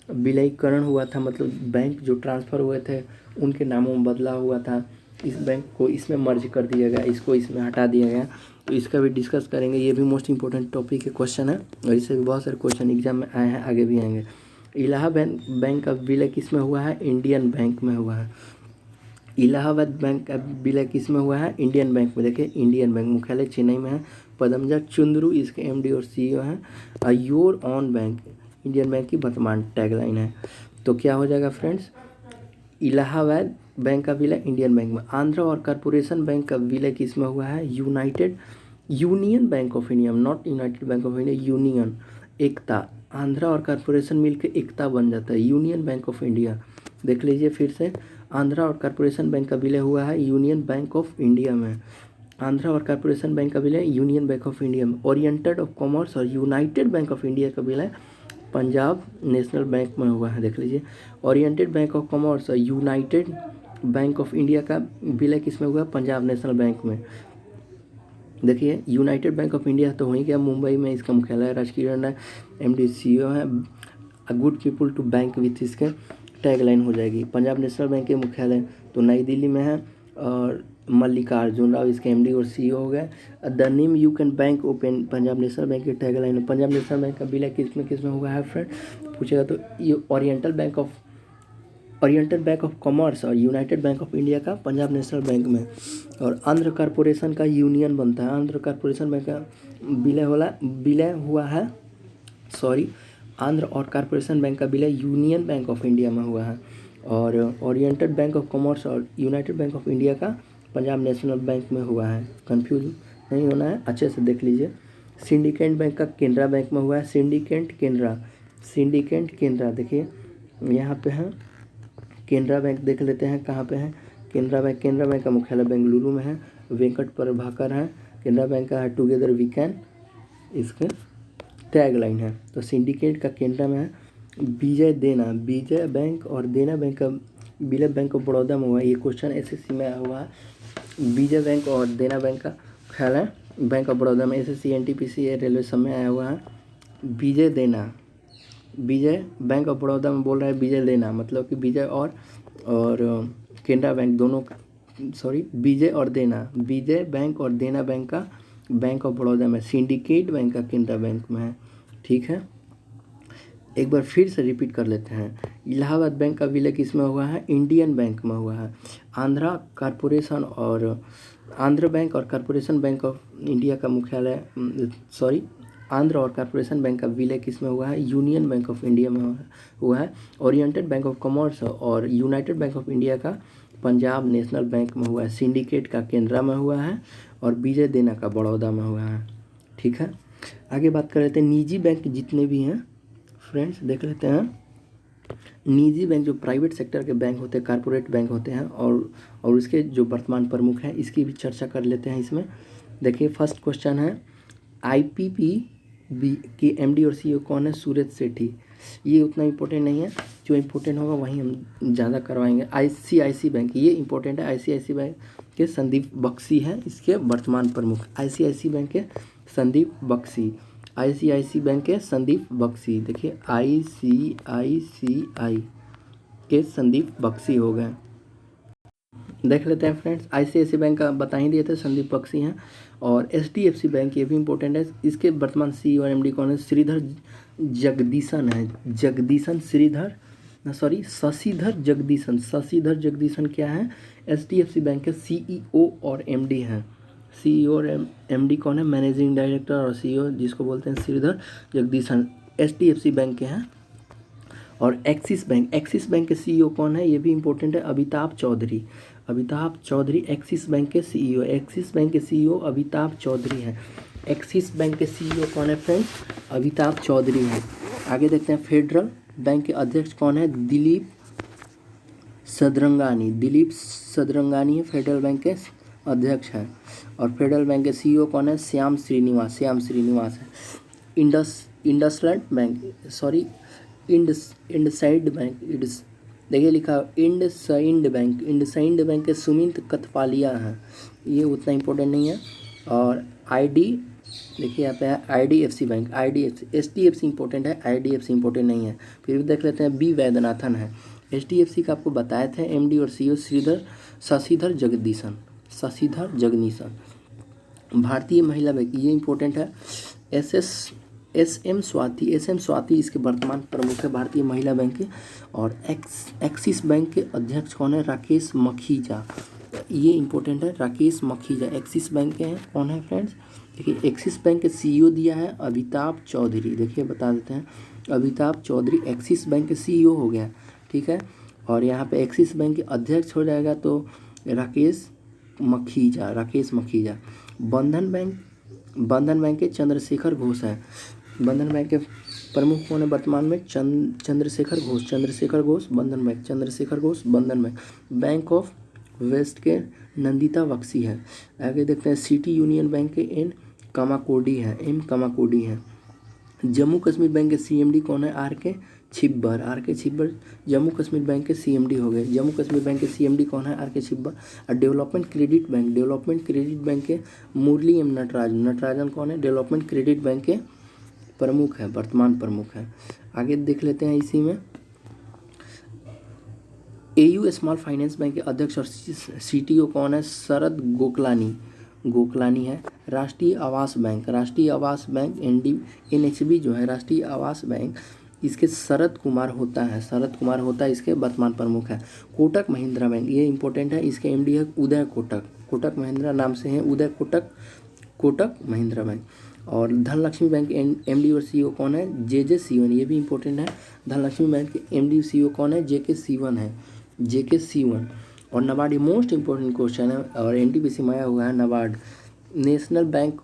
विलयीकरण हुआ था, मतलब बैंक जो ट्रांसफ़र हुए थे उनके नामों में बदला हुआ था। इस बैंक को इसमें मर्ज कर दिया गया, इसको इसमें हटा दिया गया, तो इसका भी डिस्कस करेंगे। ये भी मोस्ट इंपॉर्टेंट टॉपिक है, क्वेश्चन है, और इससे भी बहुत सारे क्वेश्चन एग्जाम में आए हैं, आगे भी आएंगे। इलाहाबाद बैंक का विलय किस में हुआ है? इंडियन बैंक में हुआ है। इलाहाबाद बैंक का विलय किस में हुआ है? इंडियन बैंक में। देखिए इंडियन बैंक मुख्यालय चेन्नई में है, पदमजा चुंद्रू इसके MD और CEO हैं। Your on bank Indian bank की वर्तमान टैगलाइन है। तो क्या हो जाएगा फ्रेंड्स? इलाहाबाद बैंक का विलय इंडियन बैंक में। आंध्रा और कॉरपोरेशन बैंक का विलय किस में हुआ है? Union Bank of India, not United bank of India, Union, एकता। आंध्रा और कॉरपोरेशन मिलकर एकता बन जाता है, यूनियन बैंक ऑफ इंडिया। देख लीजिए फिर से, आंध्रा और कॉरपोरेशन बैंक का विलय हुआ है यूनियन बैंक ऑफ इंडिया में। आंध्रा और कॉरपोरेशन बैंक का विलय यूनियन बैंक ऑफ इंडिया में। ओरिएंटेड ऑफ कॉमर्स और यूनाइटेड बैंक ऑफ इंडिया का विलय पंजाब नेशनल बैंक में हुआ है। देख लीजिए, ओरिएंटेड बैंक ऑफ कॉमर्स और यूनाइटेड बैंक ऑफ इंडिया का विलय किस में हुआ? पंजाब नेशनल बैंक में। देखिए यूनाइटेड बैंक ऑफ इंडिया तो वहीं गया, मुंबई में इसका मुख्यालय है। राजकिरण राय MD CEO है। A good people to bank with इसके टैगलाइन हो जाएगी। पंजाब नेशनल बैंक के मुख्यालय तो नई दिल्ली में है, और मल्लिकार्जुन राव इसके MD और CEO हो गए। The name you can bank open Punjab national bank की टैगलाइन है। पंजाब नेशनल बैंक का विलय किस में हुआ है फ्रेंड पूछेगा तो ये ओरिएंटल बैंक ऑफ कॉमर्स और यूनाइटेड बैंक ऑफ इंडिया का पंजाब नेशनल बैंक में। और आंध्र कॉरपोरेशन का यूनियन बनता है, आंध्र कॉरपोरेशन बैंक का विलय हुआ है, सॉरी, आंध्र और कॉरपोरेशन बैंक का विलय यूनियन बैंक ऑफ इंडिया में हुआ है। और ओरिएंटेड बैंक ऑफ कॉमर्स और यूनाइटेड बैंक ऑफ इंडिया का पंजाब नेशनल बैंक में हुआ है। कंफ्यूज नहीं होना है, अच्छे से देख लीजिए। सिंडिकेट बैंक का केनरा बैंक में हुआ है। सिंडिकेट केनरा देखिए यहाँ पे है, केनरा बैंक देख लेते हैं कहाँ पे है। केनरा बैंक का मुख्यालय बेंगलुरु में है। वेंकट प्रभाकर है। केनरा बैंक का है टुगेदर वी कैन, इसके टैगलाइन है। तो सिंडिकेट का केनरा में है विजय बैंक और देना बैंक का विलय बैंक ऑफ बड़ौदा में हुआ है। ये क्वेश्चन एसएससी में आया हुआ है। विजय बैंक और देना बैंक का ख्याल है बैंक ऑफ बड़ौदा में। एसएससी एनटीपीसी रेलवे सब में आया हुआ है। विजय बैंक ऑफ बड़ौदा में बोल रहा है विजय देना, मतलब कि विजय और केनरा बैंक दोनों, सॉरी विजय बैंक और देना बैंक का बैंक ऑफ बड़ौदा में, सिंडिकेट बैंक का केनरा बैंक में है। ठीक है, एक बार फिर से रिपीट कर लेते हैं। इलाहाबाद बैंक का विलय किस में हुआ है? इंडियन बैंक में हुआ है। आंध्र बैंक और कॉरपोरेशन बैंक ऑफ इंडिया का मुख्यालय, आंध्र और कॉरपोरेशन बैंक का विलय किस में हुआ है? यूनियन बैंक ऑफ इंडिया में हुआ है। ओरिएंटेड बैंक ऑफ कॉमर्स और यूनाइटेड बैंक ऑफ इंडिया का पंजाब नेशनल बैंक में हुआ है। सिंडिकेट का केनरा में हुआ है और विजय देना का बड़ौदा में हुआ है। ठीक है, आगे बात कर लेते हैं निजी बैंक जितने भी हैं फ्रेंड्स, देख लेते हैं। निजी बैंक जो प्राइवेट सेक्टर के बैंक होते हैं, कारपोरेट बैंक होते हैं, और उसके जो वर्तमान प्रमुख हैं इसकी भी चर्चा कर लेते हैं इसमें। देखिए फर्स्ट क्वेश्चन है आईपीपीबी की एमडी और सीईओ कौन है? सूरज सेठी। ये उतना इम्पोर्टेंट नहीं है, जो इम्पोर्टेंट होगा वही हम ज़्यादा करवाएंगे। आईसीआईसी बैंक, ये इम्पोर्टेंट है। आईसीआईसी बैंक के संदीप बख्शी हैं इसके वर्तमान प्रमुख। आईसीआईसी बैंक के संदीप बख्शी, देखिए आईसीआईसीआई के संदीप बख्शी हो गए। देख लेते हैं फ्रेंड्स, आईसीआईसी बैंक का बता ही दिए थे, संदीप बख्शी हैं। और एचडीएफसी बैंक, ये भी इंपॉर्टेंट है। इसके वर्तमान सीईओ और एमडी कौन है? शशिधर जगदीशन क्या है? एचडीएफसी बैंक के सीईओ और एमडी हैं। सीईओ और एमडी कौन है? मैनेजिंग डायरेक्टर और सीईओ जिसको बोलते हैं श्रीधर जगदीशन, एचडीएफसी बैंक के हैं। और एक्सिस बैंक के सीईओ कौन है? ये भी इंपॉर्टेंट है, अमिताभ चौधरी एक्सिस बैंक के सीईओ। अमिताभ चौधरी हैं। एक्सिस बैंक के सीईओ कौन है फ्रेंड्स? अमिताभ चौधरी हैं। आगे देखते हैं फेडरल बैंक के अध्यक्ष कौन है? दिलीप सदरंगानी है फेडरल बैंक के अध्यक्ष हैं। और फेडरल बैंक के सीईओ कौन है? श्याम श्रीनिवास है। इंडसलैंड बैंक, इंडसइंड बैंक, देखिए लिखा इंडसइंड बैंक के सुमित कथपालिया हैं। ये उतना इम्पोर्टेंट नहीं है। और देखिए यहाँ पे है आईडीएफसी बैंक, एचडीएफसी इंपॉर्टेंट है, आईडीएफसी इंपॉर्टेंट नहीं है। फिर भी देख लेते हैं, बी वैद्यनाथन है। एचडीएफसी का आपको बताए थे एमडी और सीईओ शशिधर जगदीशन। भारतीय महिला बैंक, ये इंपॉर्टेंट है। एसएम स्वाति इसके वर्तमान प्रमुख है भारतीय महिला बैंक के। और एक्सिस बैंक के अध्यक्ष कौन है? राकेश मखीजा, ये इंपॉर्टेंट है। राकेश मखीजा एक्सिस बैंक के हैं। कौन है फ्रेंड्स? देखिए एक्सिस बैंक के सीईओ दिया है अमिताभ चौधरी, देखिए बता देते हैं, अमिताभ चौधरी एक्सिस बैंक के सीईओ हो गया। ठीक है, और यहाँ पे एक्सिस बैंक के अध्यक्ष हो जाएगा तो राकेश मखीजा। बंधन बैंक के चंद्रशेखर घोष है। बंधन बैंक के प्रमुख कौन है वर्तमान में? चंद्रशेखर घोष बंधन बैंक। बैंक ऑफ वेस्ट के नंदिता बख्शी है। आगे देखते हैं, सिटी यूनियन बैंक के एम कामाकोडी है। जम्मू कश्मीर बैंक के सीएमडी कौन है? आर के छिब्बर जम्मू कश्मीर बैंक के सीएमडी हो गए। जम्मू कश्मीर बैंक के सीएमडी कौन है? आर के छिब्बर। और डेवलपमेंट क्रेडिट बैंक के मुरली एम नटराजन कौन है? डेवलपमेंट क्रेडिट बैंक के प्रमुख है, वर्तमान प्रमुख है। आगे देख लेते हैं इसी में, एयू स्मॉल फाइनेंस बैंक के अध्यक्ष और सीटीओ कौन है? शरद गोकलानी है। राष्ट्रीय आवास बैंक एनएचबी जो है राष्ट्रीय आवास बैंक, इसके शरद कुमार होता है इसके वर्तमान प्रमुख है। कोटक महिंद्रा बैंक, ये इंपॉर्टेंट है, इसके एमडी है उदय कोटक महिंद्रा नाम से है उदय कोटक महिंद्रा बैंक। और धनलक्ष्मी बैंक एमडी और सीईओ कौन है? जे सीवन, ये भी इंपॉर्टेंट है। धनलक्ष्मी बैंक के एमडी सीईओ कौन है? जे के सीवन। और नबार्ड, ये मोस्ट इंपॉर्टेंट क्वेश्चन है और एनटीपीसी में आया हुआ है। NABARD national bank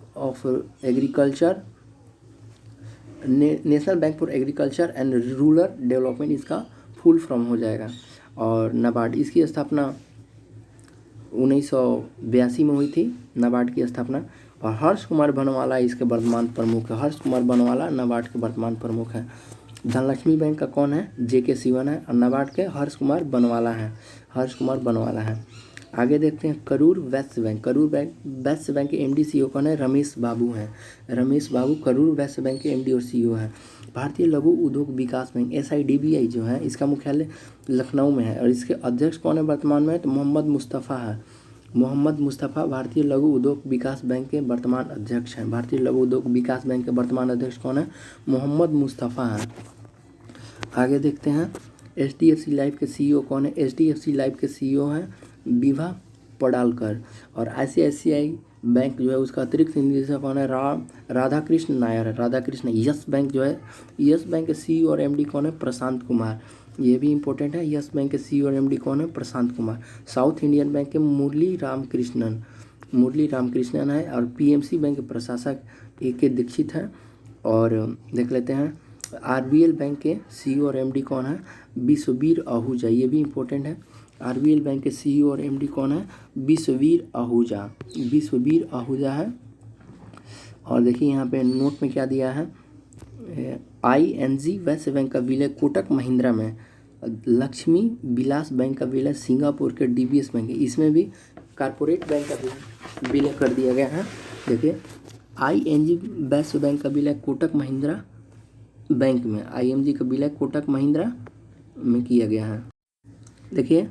for agriculture and rural development, इसका फुल फॉर्म हो जाएगा। और नबार्ड इसकी स्थापना 1982 में हुई थी नाबार्ड की स्थापना। और हर्ष कुमार बनवाला इसके वर्तमान प्रमुख है। हर्ष कुमार बनवाला नाबार्ड के वर्तमान प्रमुख है। धनलक्ष्मी बैंक का कौन है? JK सिवन है। और नाबार्ड के हर्ष कुमार बनवाला है। हर्ष कुमार बनवाला है। आगे देखते हैं करूर वैश्य बैंक। करूर वैश्य बैंक के MD CEO कौन है? रमेश बाबू हैं। रमेश बाबू करूर वैश्य बैंक के MD और CEO है। भारतीय लघु उद्योग विकास बैंक SIDBI जो है इसका मुख्यालय लखनऊ में है। और इसके अध्यक्ष कौन है वर्तमान में? तो मोहम्मद मुस्तफ़ा है। मोहम्मद मुस्तफ़ा भारतीय लघु उद्योग विकास बैंक के वर्तमान अध्यक्ष हैं। भारतीय लघु उद्योग विकास बैंक के वर्तमान अध्यक्ष कौन है? मोहम्मद मुस्तफ़ा हैं। आगे देखते हैं HDFC लाइफ के CEO कौन है? HDFC लाइफ के CEO हैं विभा पडालकर। और ICICI बैंक जो है उसका अतिरिक्त निदेशक कौन है? राधाकृष्ण नायर है। राधाकृष्ण। यस बैंक जो है, यस बैंक के CEO और MD कौन है? प्रशांत कुमार। ये भी इंपॉर्टेंट है। यस बैंक के CEO और MD कौन है? Prashant Kumar. South Indian bank के मुरली रामकृष्णन है। और PMC बैंक के प्रशासक AK दीक्षित है। और देख लेते हैं RBL बैंक के CEO और MD कौन है? विश्ववीर आहूजा। ये भी इंपॉर्टेंट है। RBL बैंक के CEO और MD कौन है? विश्ववीर आहूजा। विश्ववीर आहूजा है। और देखिए यहाँ पे नोट में क्या दिया है? ING वैश्य बैंक का विलय कोटक महिंद्रा में। लक्ष्मी विलास बैंक का विलय सिंगापुर के DBS बैंक है। इसमें भी कारपोरेट बैंक का विलय कर दिया गया है। देखिए ING वैश्य बैंक का विलय कोटक महिंद्रा बैंक में, ING का विलय कोटक महिंद्रा में किया गया है। देखिए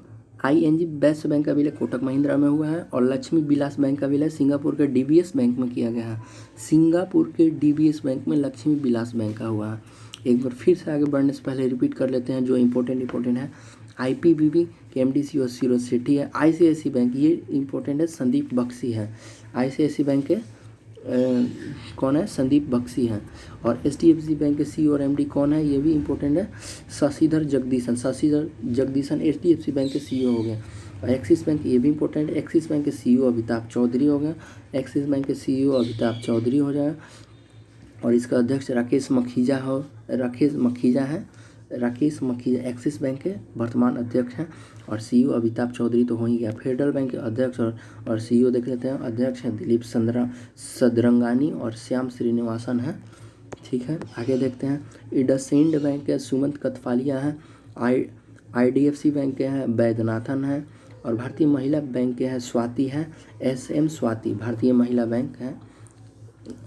ING वैश्य बैंक का विलय कोटक महिंद्रा में हुआ है। और लक्ष्मी विलास बैंक का विलय सिंगापुर के DBS बैंक में किया गया है। सिंगापुर के DBS बैंक में लक्ष्मी विलास बैंक का हुआ है। एक बार फिर से आगे बढ़ने से पहले रिपीट कर लेते हैं जो इंपॉर्टेंट है। IPBB के MD सूरज सेठी है। ICICI बैंक ये इंपॉर्टेंट है, संदीप बख्शी है। ICICI बैंक के कौन है? संदीप बख्शी हैं। और HDFC बैंक के CEO और MD कौन है? ये भी इंपॉर्टेंट है, शशिधर जगदीशन HDFC बैंक के CEO हो गए। और एक्सिस बैंक ये भी इंपॉर्टेंट है, एक्सिस बैंक के CEO अमिताभ चौधरी हो गए। एक्सिस बैंक के CEO अमिताभ चौधरी हो जाए। और इसका अध्यक्ष राकेश मखीजा एक्सिस बैंक के वर्तमान अध्यक्ष हैं। और CEO अमिताभ चौधरी तो हो ही गया। फेडरल बैंक के अध्यक्ष और CEO देख लेते हैं। अध्यक्ष हैं दिलीप सदरंगानी और श्याम श्रीनिवासन हैं। ठीक है, आगे देखते हैं। इंडसइंड बैंक के सुमंत कथफालिया हैं। IDFC बैंक के हैं वैद्यनाथन हैं। और भारतीय महिला बैंक के हैं स्वाति हैं, SM स्वाति भारतीय महिला बैंक है।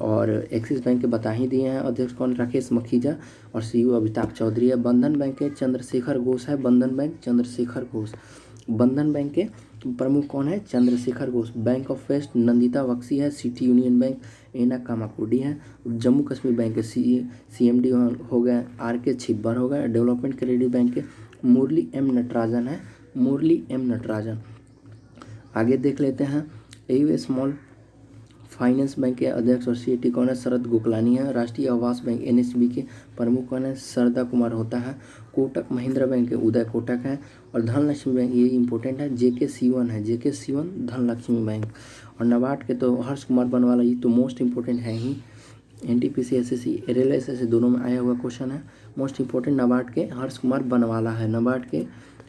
और एक्सिस बैंक के बता ही दिए हैं, अध्यक्ष कौन? राकेश मखीजा। और CEO अमिताभ चौधरी है। बंधन बैंक के चंद्रशेखर घोष है। बंधन बैंक चंद्रशेखर घोष। बंधन बैंक के प्रमुख कौन है? Chandrashekhar Ghosh. Bank of west Nandita Bakshi है। City union bank N Kamakodi है। जम्मू कश्मीर बैंक के CMD हो गए RK छिब्बर हो गए। डेवलपमेंट क्रेडिट बैंक के मुरली M नटराजन है। मुरली M नटराजन। आगे देख लेते हैं AU स्मॉल फाइनेंस बैंक के अध्यक्ष और CAT कौन है? शरद गोकलानी है। राष्ट्रीय आवास बैंक NHB के प्रमुख कौन है? सरदा कुमार होता है। कोटक महिंद्रा बैंक के उदय कोटक है। और धनलक्ष्मी बैंक ये इंपॉर्टेंट है, JK सिवन है। JK Sivan Dhanlaxmi bank. और नाबार्ड के तो हर्ष कुमार बनवाला, ये तो मोस्ट इंपॉर्टेंट है ही। NTPC SSC RLS से दोनों में आया हुआ क्वेश्चन है। मोस्ट इंपॉर्टेंट नाबार्ड के हर्ष कुमार बनवाला है। नाबार्ड के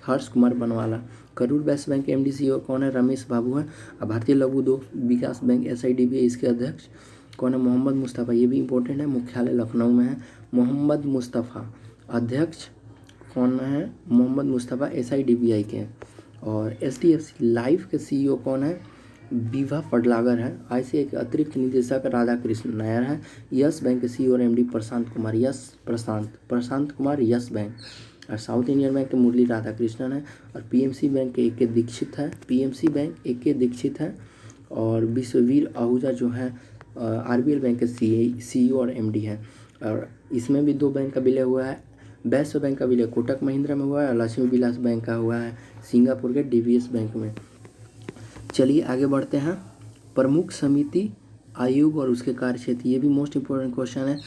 हर्ष कुमार बनवाला। करूर वैश्य बैंक के MD CEO कौन है? रमेश बाबू है। और भारतीय लघु उद्योग विकास बैंक SIDBI इसके अध्यक्ष कौन है? मोहम्मद मुस्तफ़ा। ये भी इंपॉर्टेंट है, मुख्यालय लखनऊ में है। मोहम्मद मुस्तफ़ा अध्यक्ष कौन है? मोहम्मद मुस्तफ़ा SIDBI के। और HDFC लाइफ के CEO कौन है? विभा पडलागर है। ICICI के अतिरिक्त निदेशक राधाकृष्ण नायर है। यस बैंक के CEO और MD Prashant Kumar yes bank. और साउथ इंडियन बैंक के मुरली राधाकृष्णन है। और PMC बैंक के AK दीक्षित है। PMC बैंक AK दीक्षित है। और विश्ववीर आहूजा जो है RBL बैंक के CEO और MD है। और इसमें भी दो बैंक का विलय हुआ है। वैश्य बैंक का विलय कोटक महिंद्रा में हुआ है। और लक्ष्मी विलास बैंक का हुआ है सिंगापुर के DBS बैंक में। चलिए आगे बढ़ते हैं। प्रमुख समिति आयोग और उसके कार्यक्षेत्र, ये भी मोस्ट इम्पोर्टेंट क्वेश्चन है।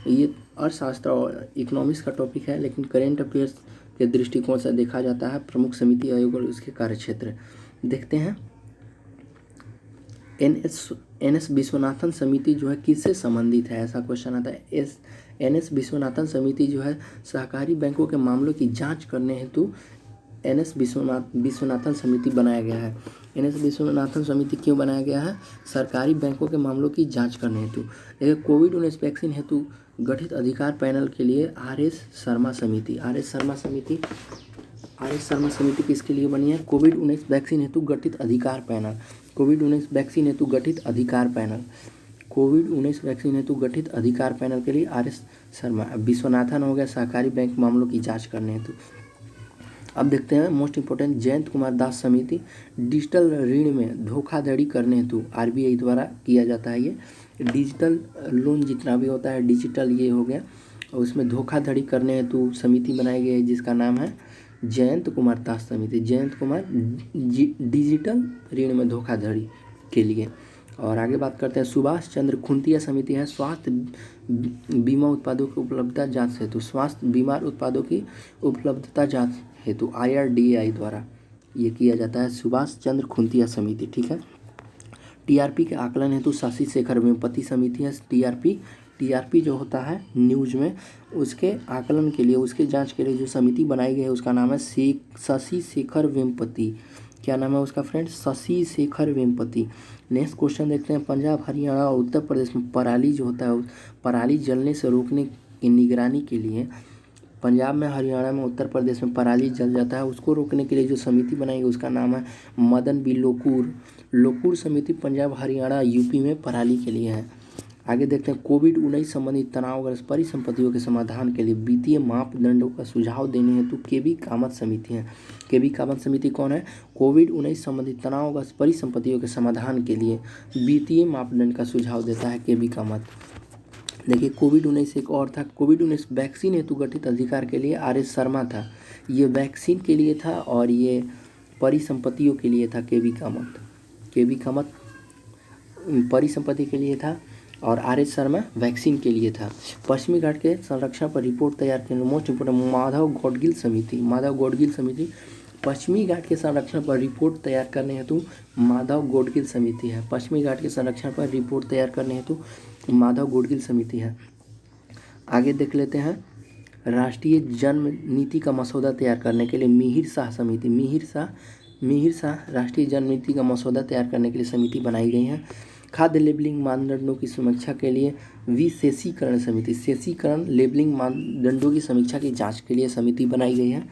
ये अर्थशास्त्र और इकोनॉमिक्स का टॉपिक है, लेकिन करेंट अफेयर्स के दृष्टिकोण से देखा जाता है। प्रमुख समिति आयोग और उसके कार्यक्षेत्र देखते हैं। NS विश्वनाथन समिति जो है किससे संबंधित है? ऐसा क्वेश्चन आता है। NS विश्वनाथन समिति जो है सहकारी बैंकों के मामलों की जांच करने हेतु NS विश्वनाथन समिति बनाया गया है। एन एस विश्वनाथन समिति क्यों बनाया गया है? सरकारी बैंकों के मामलों की जांच करने हेतु। देखिए कोविड-19 वैक्सीन हेतु गठित अधिकार पैनल के लिए आर एस शर्मा समिति किसके लिए बनी है? कोविड-19 वैक्सीन हेतु गठित अधिकार पैनल। कोविड-19 वैक्सीन हेतु गठित अधिकार पैनल। कोविड-19 वैक्सीन हेतु गठित अधिकार पैनल के लिए आर एस शर्मा। विश्वनाथन हो गया सहकारी बैंक मामलों की जांच करने हेतु। अब देखते हैं मोस्ट इंपोर्टेंट, जयंत कुमार दास समिति डिजिटल ऋण में धोखाधड़ी करने हेतु आरबीआई द्वारा किया जाता है। ये डिजिटल लोन जितना भी होता है डिजिटल ये हो गया, और उसमें धोखाधड़ी करने हेतु समिति बनाई गई है जिसका नाम है जयंत कुमार दास समिति। जयंत कुमार डिजिटल ऋण में धोखाधड़ी के लिए। और आगे बात करते हैं सुभाष चंद्र खुंतिया समिति है स्वास्थ्य बीमा उत्पादों की उपलब्धता जांच हेतु। स्वास्थ्य बीमा उत्पादों की उपलब्धता जांच हेतु IRDAI द्वारा ये किया जाता है, सुभाष चंद्र खुंतिया समिति। ठीक है। टीआरपी के आकलन हेतु शशि शेखर वेम्पति समिति है। टीआरपी जो होता है न्यूज में उसके आकलन के लिए, उसके जांच के लिए जो समिति बनाई गई है उसका नाम है शशि शेखर वेम्पति। क्या नाम है उसका friends? Shashi Shekhar Vempati. Next question देखते हैं, पंजाब हरियाणा और उत्तर प्रदेश में पराली जो होता है पराली जलने से रोकने की निगरानी के लिए, पंजाब में हरियाणा में उत्तर प्रदेश में पराली जल जाता है उसको रोकने के लिए जो समिति बनाई गई उसका नाम है मदन बी लोकूर समिति। पंजाब हरियाणा यूपी में पराली के लिए है। आगे देखते हैं कोविड-19 संबंधित तनावग्रस्त परिसंपत्तियों के समाधान के लिए वित्तीय मापदंडों का सुझाव देने हेतु केबी कामत समिति है। केबी कामत समिति कौन है? कोविड-19 संबंधित तनावग्रस्त परिसंपत्तियों के समाधान के लिए वित्तीय मापदंड का सुझाव देता है केबी कामत। देखिए कोविड-19 एक और था, कोविड-19 वैक्सीन हेतु गठित अधिकार के लिए आर एस शर्मा था। ये वैक्सीन के लिए था और ये परिसंपत्तियों के लिए था केबी कामत परिसंपत्ति के लिए था और आर एस शर्मा वैक्सीन के लिए था। पश्चिमी घाट के संरक्षण पर रिपोर्ट तैयार करने मोस्ट इंपोर्टेंट माधव गौडगिल समिति। पश्चिमी घाट के संरक्षण पर रिपोर्ट तैयार करने हेतु माधव गौडगिल समिति है। पश्चिमी घाट के संरक्षण पर रिपोर्ट तैयार करने हेतु माधव गौडगिल समिति है। आगे देख लेते हैं राष्ट्रीय जन्म नीति का मसौदा तैयार करने के लिए मिहिर शाह समिति। मिहिर शाह राष्ट्रीय जन्म नीति का मसौदा तैयार करने के लिए समिति बनाई गई है। खाद्य लेबलिंग मानदंडों की समीक्षा के लिए विशेषीकरण समिति, शेषीकरण लेबलिंग मानदंडों की समीक्षा की जांच के लिए समिति बनाई गई है।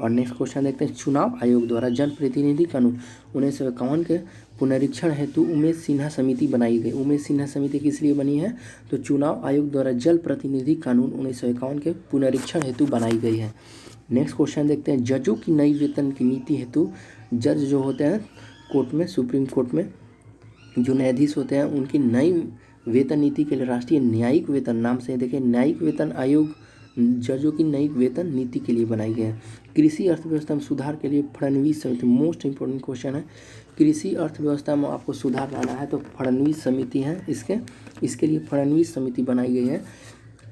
और नेक्स्ट क्वेश्चन देखते हैं चुनाव आयोग द्वारा जनप्रतिनिधि कानून 1951 के पुनरीक्षण हेतु उमेश सिन्हा समिति बनाई गई। उमेश सिन्हा समिति किस लिए बनी है? तो चुनाव आयोग द्वारा जन प्रतिनिधि कानून 1951 के पुनरीक्षण हेतु बनाई गई है। नेक्स्ट क्वेश्चन देखते हैं जजों की नई वेतन की नीति हेतु, जज जो होते हैं कोर्ट में, सुप्रीम कोर्ट में जो न्यायाधीश होते हैं उनकी नई वेतन नीति के लिए राष्ट्रीय न्यायिक वेतन नाम से देखिए न्यायिक वेतन आयोग जजों की नई वेतन नीति के लिए बनाई गई है। कृषि अर्थव्यवस्था में सुधार के लिए फडणवीस समिति, मोस्ट इंपोर्टेंट क्वेश्चन है। कृषि अर्थव्यवस्था में आपको सुधार लाना है तो फडणवीस समिति है इसके लिए फडणवीस समिति बनाई गई है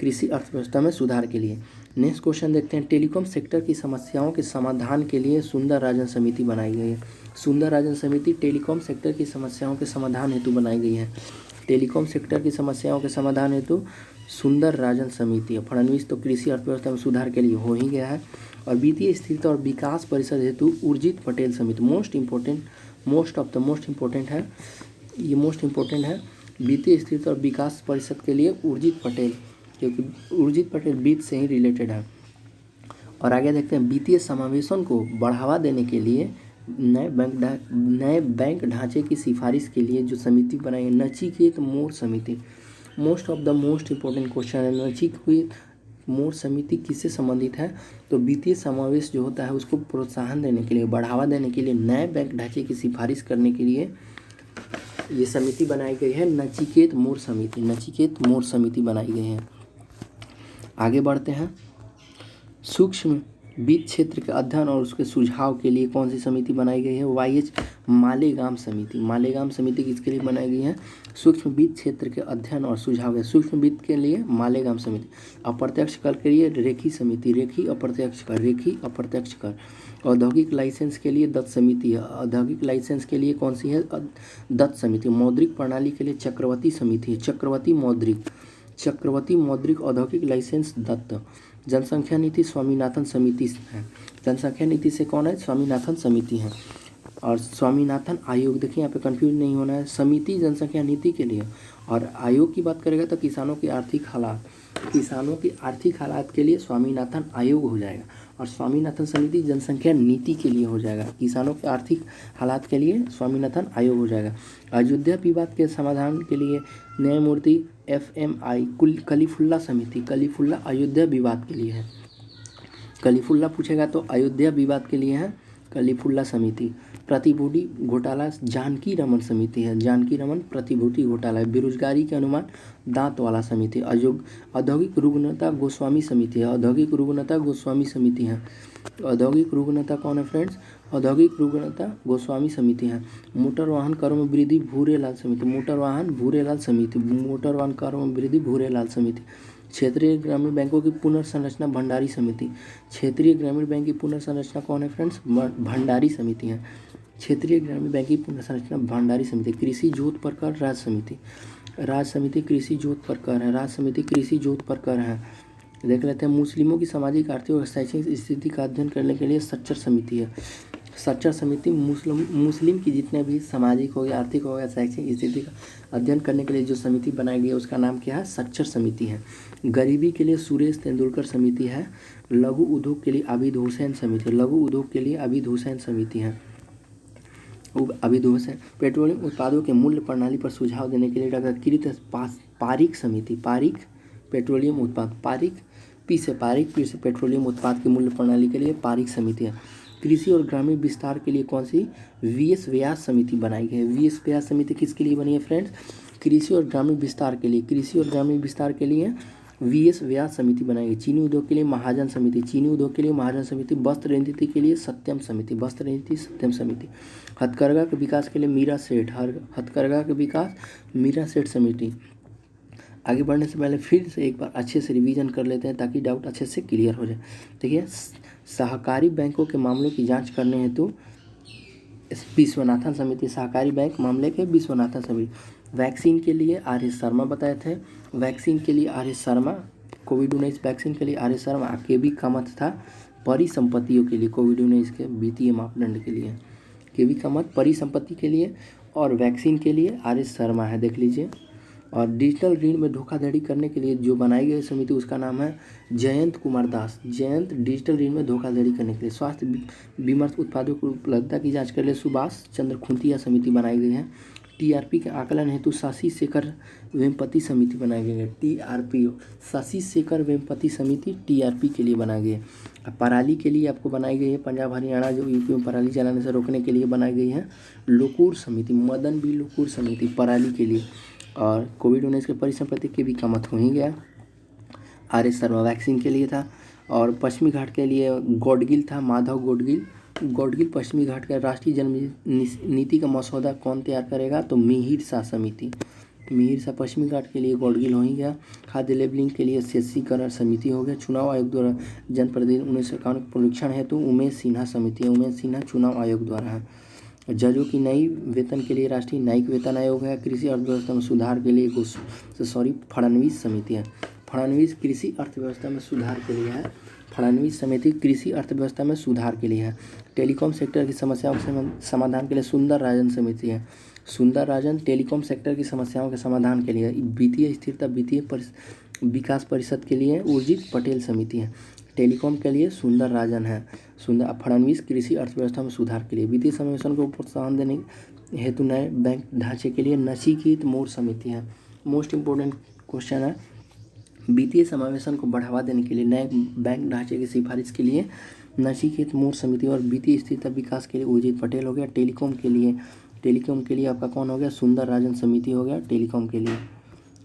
कृषि अर्थव्यवस्था में सुधार के लिए। नेक्स्ट क्वेश्चन देखते हैं टेलीकॉम सेक्टर की समस्याओं के समाधान के लिए सुंदर राजन समिति बनाई गई है। सुंदर राजन समिति टेलीकॉम सेक्टर की समस्याओं के समाधान हेतु बनाई गई है। टेलीकॉम सेक्टर की समस्याओं के समाधान हेतु सुंदर राजन समिति है। फडणवीस तो कृषि अर्थव्यवस्था में सुधार के लिए हो ही गया है। और वित्तीय स्थिरता और विकास परिषद हेतु उर्जित पटेल समिति, मोस्ट इंपोर्टेंट है ये, मोस्ट इंपोर्टेंट है वित्तीय स्थिरता और विकास परिषद के लिए उर्जित पटेल, क्योंकि उर्जित पटेल वित्त से ही रिलेटेड है। और आगे देखते हैं वित्तीय समावेशन को बढ़ावा देने के लिए नए बैंक ढांचे की सिफारिश के लिए जो समिति बनाई है नचिकेत मोर समिति। मोस्ट इंपोर्टेंट क्वेश्चन है नचिकेत मोर समिति किससे संबंधित है? तो वित्तीय समावेश जो होता है उसको प्रोत्साहन देने के लिए, बढ़ावा देने के लिए, नए बैंक ढांचे की सिफारिश करने के लिए ये समिति बनाई गई है नचिकेत मोर समिति बनाई गई है। आगे बढ़ते हैं सूक्ष्म वित्त क्षेत्र के अध्ययन और उसके सुझाव के लिए कौन सी समिति बनाई गई है? YH मालेगाम समिति किसके लिए बनाई गई है? सूक्ष्म वित्त क्षेत्र के अध्ययन और सुझाव है। सूक्ष्म वित्त के लिए मालेगाम समिति। अप्रत्यक्ष कर के लिए रेखी समिति, रेखी अप्रत्यक्ष कर। औद्योगिक लाइसेंस के लिए दत्त समिति है। औद्योगिक लाइसेंस के लिए कौन सी है? दत्त समिति। मौद्रिक प्रणाली के लिए चक्रवर्ती समिति है। चक्रवर्ती मौद्रिक औद्योगिक लाइसेंस दत्त। जनसंख्या नीति स्वामीनाथन समिति है। जनसंख्या नीति से कौन है? स्वामीनाथन समिति है। और स्वामीनाथन आयोग, देखिए यहाँ पे कंफ्यूज नहीं होना है, समिति जनसंख्या नीति के लिए। और आयोग की बात करेगा तो किसानों की आर्थिक हालात, किसानों की आर्थिक हालात के लिए स्वामीनाथन आयोग हो जाएगा। और स्वामीनाथन समिति जनसंख्या नीति के लिए हो जाएगा, किसानों के आर्थिक हालात के लिए स्वामीनाथन आयोग हो जाएगा। अयोध्या विवाद के समाधान के लिए न्यायमूर्ति FMI कलीफुल्ला समिति, कलीफुल्ला अयोध्या विवाद के लिए है, कलीफुल्ला पूछेगा तो अयोध्या विवाद के लिए है कलीफुल्ला समिति। प्रतिभूति घोटाला जानकी रमन समिति है, जानकी रमन प्रतिभूति घोटाला है। बेरोजगारी के अनुमान दांत वाला समिति। औद्योगिक रुग्णता गोस्वामी समिति है, औद्योगिक रुग्णता गोस्वामी समिति है। औद्योगिक रुग्णता कौन है फ्रेंड्स? औद्योगिक रुग्णता गोस्वामी समिति है। मोटर वाहन करों में वृद्धि भूरेलाल समिति, मोटर वाहन भूरेलाल समिति, मोटर वाहन करों में वृद्धि भूरेलाल समिति। क्षेत्रीय ग्रामीण बैंकों की पुनर्संरचना भंडारी समिति, क्षेत्रीय ग्रामीण बैंक की पुनर्संरचना कौन है फ्रेंड्स? भंडारी समिति है, क्षेत्रीय ग्रामीण बैंक की पुनर्संरचना भंडारी समिति। कृषि जोत पर कर राज्य समिति, राज्य समिति कृषि जोत पर कर है, राज्य समिति कृषि जोत पर कर है। देख लेते हैं मुस्लिमों की सामाजिक आर्थिक और शैक्षणिक स्थिति का अध्ययन करने के लिए सच्चर समिति है, सच्चर समिति मुस्लिम की जितने भी सामाजिक हो गया, आर्थिक हो गया, शैक्षणिक स्थिति का अध्ययन करने के लिए जो समिति बनाई गई है उसका नाम क्या है? सच्चर समिति है। गरीबी के लिए सुरेश तेंदुलकर समिति है। लघु उद्योग के लिए आबिद हुसैन समिति, लघु उद्योग के लिए आबिद हुसैन समिति है, आबिद हुसैन। पेट्रोलियम उत्पादों के मूल्य प्रणाली पर सुझाव देने के लिए डॉक्टर पारिक समिति, पारिक पेट्रोलियम उत्पाद, पारिक पी से पारिक, पी से पेट्रोलियम उत्पाद की मूल्य प्रणाली के लिए पारिक समिति है। कृषि और ग्रामीण विस्तार के लिए कौन सी? VS व्यास समिति बनाई गई है। VS व्यास समिति किसके लिए बनी है फ्रेंड्स? कृषि और ग्रामीण विस्तार के लिए, कृषि और ग्रामीण विस्तार के लिए VS व्यास समिति बनाई गई। चीनी उद्योग के लिए महाजन समिति, चीनी उद्योग के लिए महाजन समिति। वस्त्र नीति के लिए सत्यम समिति, वस्त्र नीति सत्यम समिति। हथकरघा के विकास के लिए मीरा सेठ, हथकरघा के विकास मीरा सेठ समिति। आगे बढ़ने से पहले फिर से एक बार अच्छे से रिवीजन कर लेते हैं ताकि डाउट अच्छे से क्लियर हो जाए। देखिए, सहकारी बैंकों के मामलों की जांच करने हेतु विश्वनाथन समिति, सहकारी बैंक मामले के विश्वनाथन समिति। वैक्सीन के लिए RS शर्मा बताए थे, वैक्सीन के लिए RS शर्मा, कोविड-19 वैक्सीन के लिए RS शर्मा। KV कामत था परिसंपत्तियों के लिए, कोविड-19 के वित्तीय मापदंड के लिए, KV कामत परिसंपत्ति के लिए, और वैक्सीन के लिए RS शर्मा है, देख लीजिए। और डिजिटल ऋण में धोखाधड़ी करने के लिए जो बनाई गई समिति उसका नाम है जयंत कुमार दास, जयंत डिजिटल ऋण में धोखाधड़ी करने के लिए। स्वास्थ्य बीमा उत्पादों की उपलब्धता की जांच के लिए सुभाष चंद्र खुंतिया समिति बनाई गई है। TRP के आकलन हेतु शशि शेखर वेम्पति समिति बनाई गई है। TRP शशि शेखर वेम्पति समिति TRP के लिए बनाई गई है। पराली के लिए आपको बनाई गई है, पंजाब हरियाणा जो यूपी में पराली जलाने से रोकने के लिए बनाई गई है लोकूर समिति, मदन बी लोकूर समिति पराली के लिए। और कोविड-19 के परिसंपत्ति के भी कामत हो ही गया। RS शर्मा वैक्सीन के लिए था। और पश्चिमी घाट के लिए गौडगिल था, माधव गौडगिल। गौडगिल पश्चिमी घाट का राष्ट्रीय जन्म नीति का मसौदा कौन तैयार करेगा? तो मिहिर शाह समिति, मिहिर शाह। पश्चिमी घाट के लिए गौडगिल हो ही गया। खाद्य लेबलिंग के लिए SSC समिति हो गया। चुनाव आयोग द्वारा जनप्रतिनिधि 1951 परीक्षण हेतु उमेश सिन्हा समिति है, उमेश सिन्हा चुनाव आयोग द्वारा है। जजों की नई वेतन के लिए राष्ट्रीय न्यायिक वेतन आयोग है। कृषि अर्थव्यवस्था में सुधार के लिए फडणवीस समिति है, फडणवीस कृषि अर्थव्यवस्था में सुधार के लिए है, फडणवीस समिति कृषि अर्थव्यवस्था में सुधार के लिए है। टेलीकॉम सेक्टर की समस्याओं के समाधान के लिए सुंदर राजन समिति है, सुंदर राजन टेलीकॉम सेक्टर की समस्याओं के समाधान के लिए। वित्तीय स्थिरता वित्तीय विकास परिषद के लिए उर्जित पटेल समिति है। टेलीकॉम के लिए सुंदर राजन है, सुंदर। फडणवीस कृषि अर्थव्यवस्था में सुधार के लिए। वित्तीय समावेशन को प्रोत्साहन देने हेतु नए बैंक ढांचे के लिए नचिकेत मोर समिति है। मोस्ट इंपोर्टेंट क्वेश्चन है, वित्तीय समावेशन को बढ़ावा देने के लिए नए बैंक ढांचे की सिफारिश के लिए नचिकेत मोर समिति। और वित्तीय स्थिरता विकास के लिए उर्जित पटेल हो गया। टेलीकॉम के लिए आपका कौन हो गया? सुंदर राजन समिति हो गया टेलीकॉम के लिए,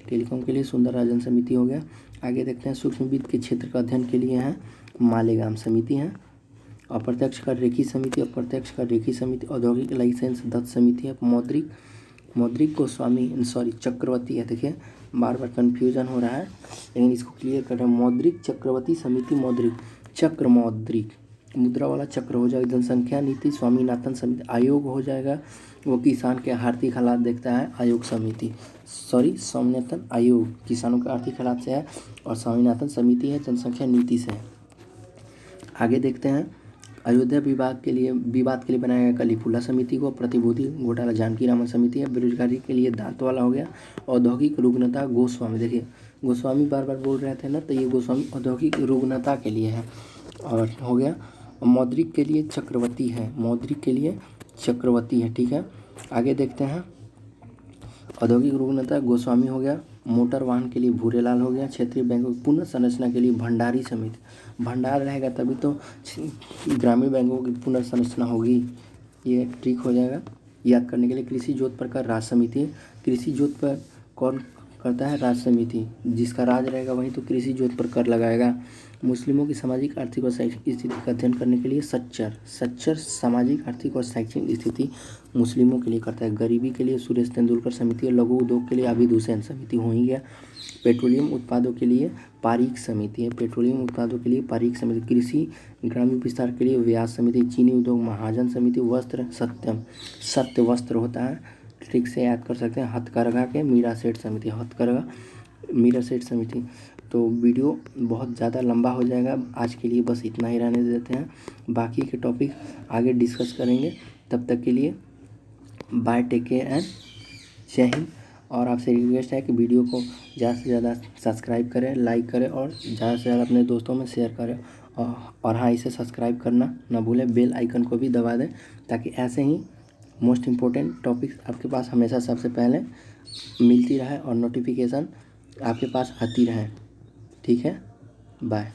टेलीकॉम के लिए सुंदर राजन समिति हो गया। आगे देखते हैं सूक्ष्म वित्त के क्षेत्र का अध्ययन के लिए है मालेगाम समिति है। अप्रत्यक्ष कर रेखी समिति, अप्रत्यक्ष कर रेखी समिति। औद्योगिक लाइसेंस दत्त समिति है। मौद्रिक गोस्वामी चक्रवर्ती है। देखिए बार बार कन्फ्यूजन हो रहा है लेकिन इसको क्लियर कर रहे हैं। मौद्रिक चक्रवर्ती समिति, मौद्रिक मुद्रा वाला चक्र हो जाएगा। जनसंख्या नीति स्वामीनाथन समिति। आयोग हो जाएगा वो किसान के आर्थिक हालात देखता है, आयोग समिति, स्वामीनाथन आयोग किसानों के आर्थिक हालात से है। और स्वामीनाथन समिति है जनसंख्या नीति से है। आगे देखते हैं अयोध्या विवाद के लिए बनाया गया कलीफुल्ला समिति को। प्रतिभूति घोटाला जानकी रामन समिति है। बेरोजगारी के लिए दांत वाला हो गया। औद्योगिक रुग्णता गोस्वामी, देखिए गोस्वामी बार बार बोल रहे थे ना, तो ये गोस्वामी औद्योगिक रुग्णता के लिए है। और हो गया मौद्रिक के लिए चक्रवर्ती है, मौद्रिक के लिए चक्रवर्ती है। ठीक है, आगे देखते हैं। औद्योगिक रुग्णता गोस्वामी हो गया। मोटर वाहन के लिए भूरेलाल हो गया। क्षेत्रीय बैंकों की पुनर्संरचना के लिए भंडारी समिति, भंडार रहेगा तभी तो ग्रामीण बैंकों की पुनर्संरचना होगी, ये ट्रिक हो जाएगा याद करने के लिए। कृषि जोत पर कर राज समिति, कृषि जोत पर कौन करता है? राज समिति, जिसका राज रहेगा वही तो कृषि जोत पर कर लगाएगा। मुस्लिमों की सामाजिक आर्थिक और शैक्षिक स्थिति का अध्ययन करने के लिए सच्चर सामाजिक आर्थिक और शैक्षणिक स्थिति मुस्लिमों के लिए करता है। गरीबी के लिए सुरेश तेंदुलकर समिति और लघु उद्योग के लिए आबिद हुसैन समिति हो ही गया। पेट्रोलियम उत्पादों के लिए पारीक समिति है, पेट्रोलियम उत्पादों के लिए पारीक समिति। कृषि ग्रामीण विस्तार के लिए व्यास समिति। चीनी उद्योग महाजन समिति। वस्त्र सत्य वस्त्र होता है, ठीक से याद कर सकते हैं। हथकरघा के मीरा सेठ समिति, हथकरघा मीरा सेठ समिति। तो वीडियो बहुत ज़्यादा लंबा हो जाएगा, आज के लिए बस इतना ही रहने देते हैं, बाकी के टॉपिक आगे डिस्कस करेंगे। तब तक के लिए बाय, टेक केयर एंड जय हिंद। और आपसे रिक्वेस्ट है कि वीडियो को ज़्यादा से ज़्यादा सब्सक्राइब करें, लाइक करें और ज़्यादा से ज़्यादा अपने दोस्तों में शेयर करें। और हाँ, इसे सब्सक्राइब करना ना भूलें, बेल आइकन को भी दबा दें, ताकि ऐसे ही मोस्ट इम्पोर्टेंट टॉपिक्स आपके पास हमेशा सबसे पहले मिलती रहे और नोटिफिकेशन आपके पास आती रहे। ठीक है, बाय।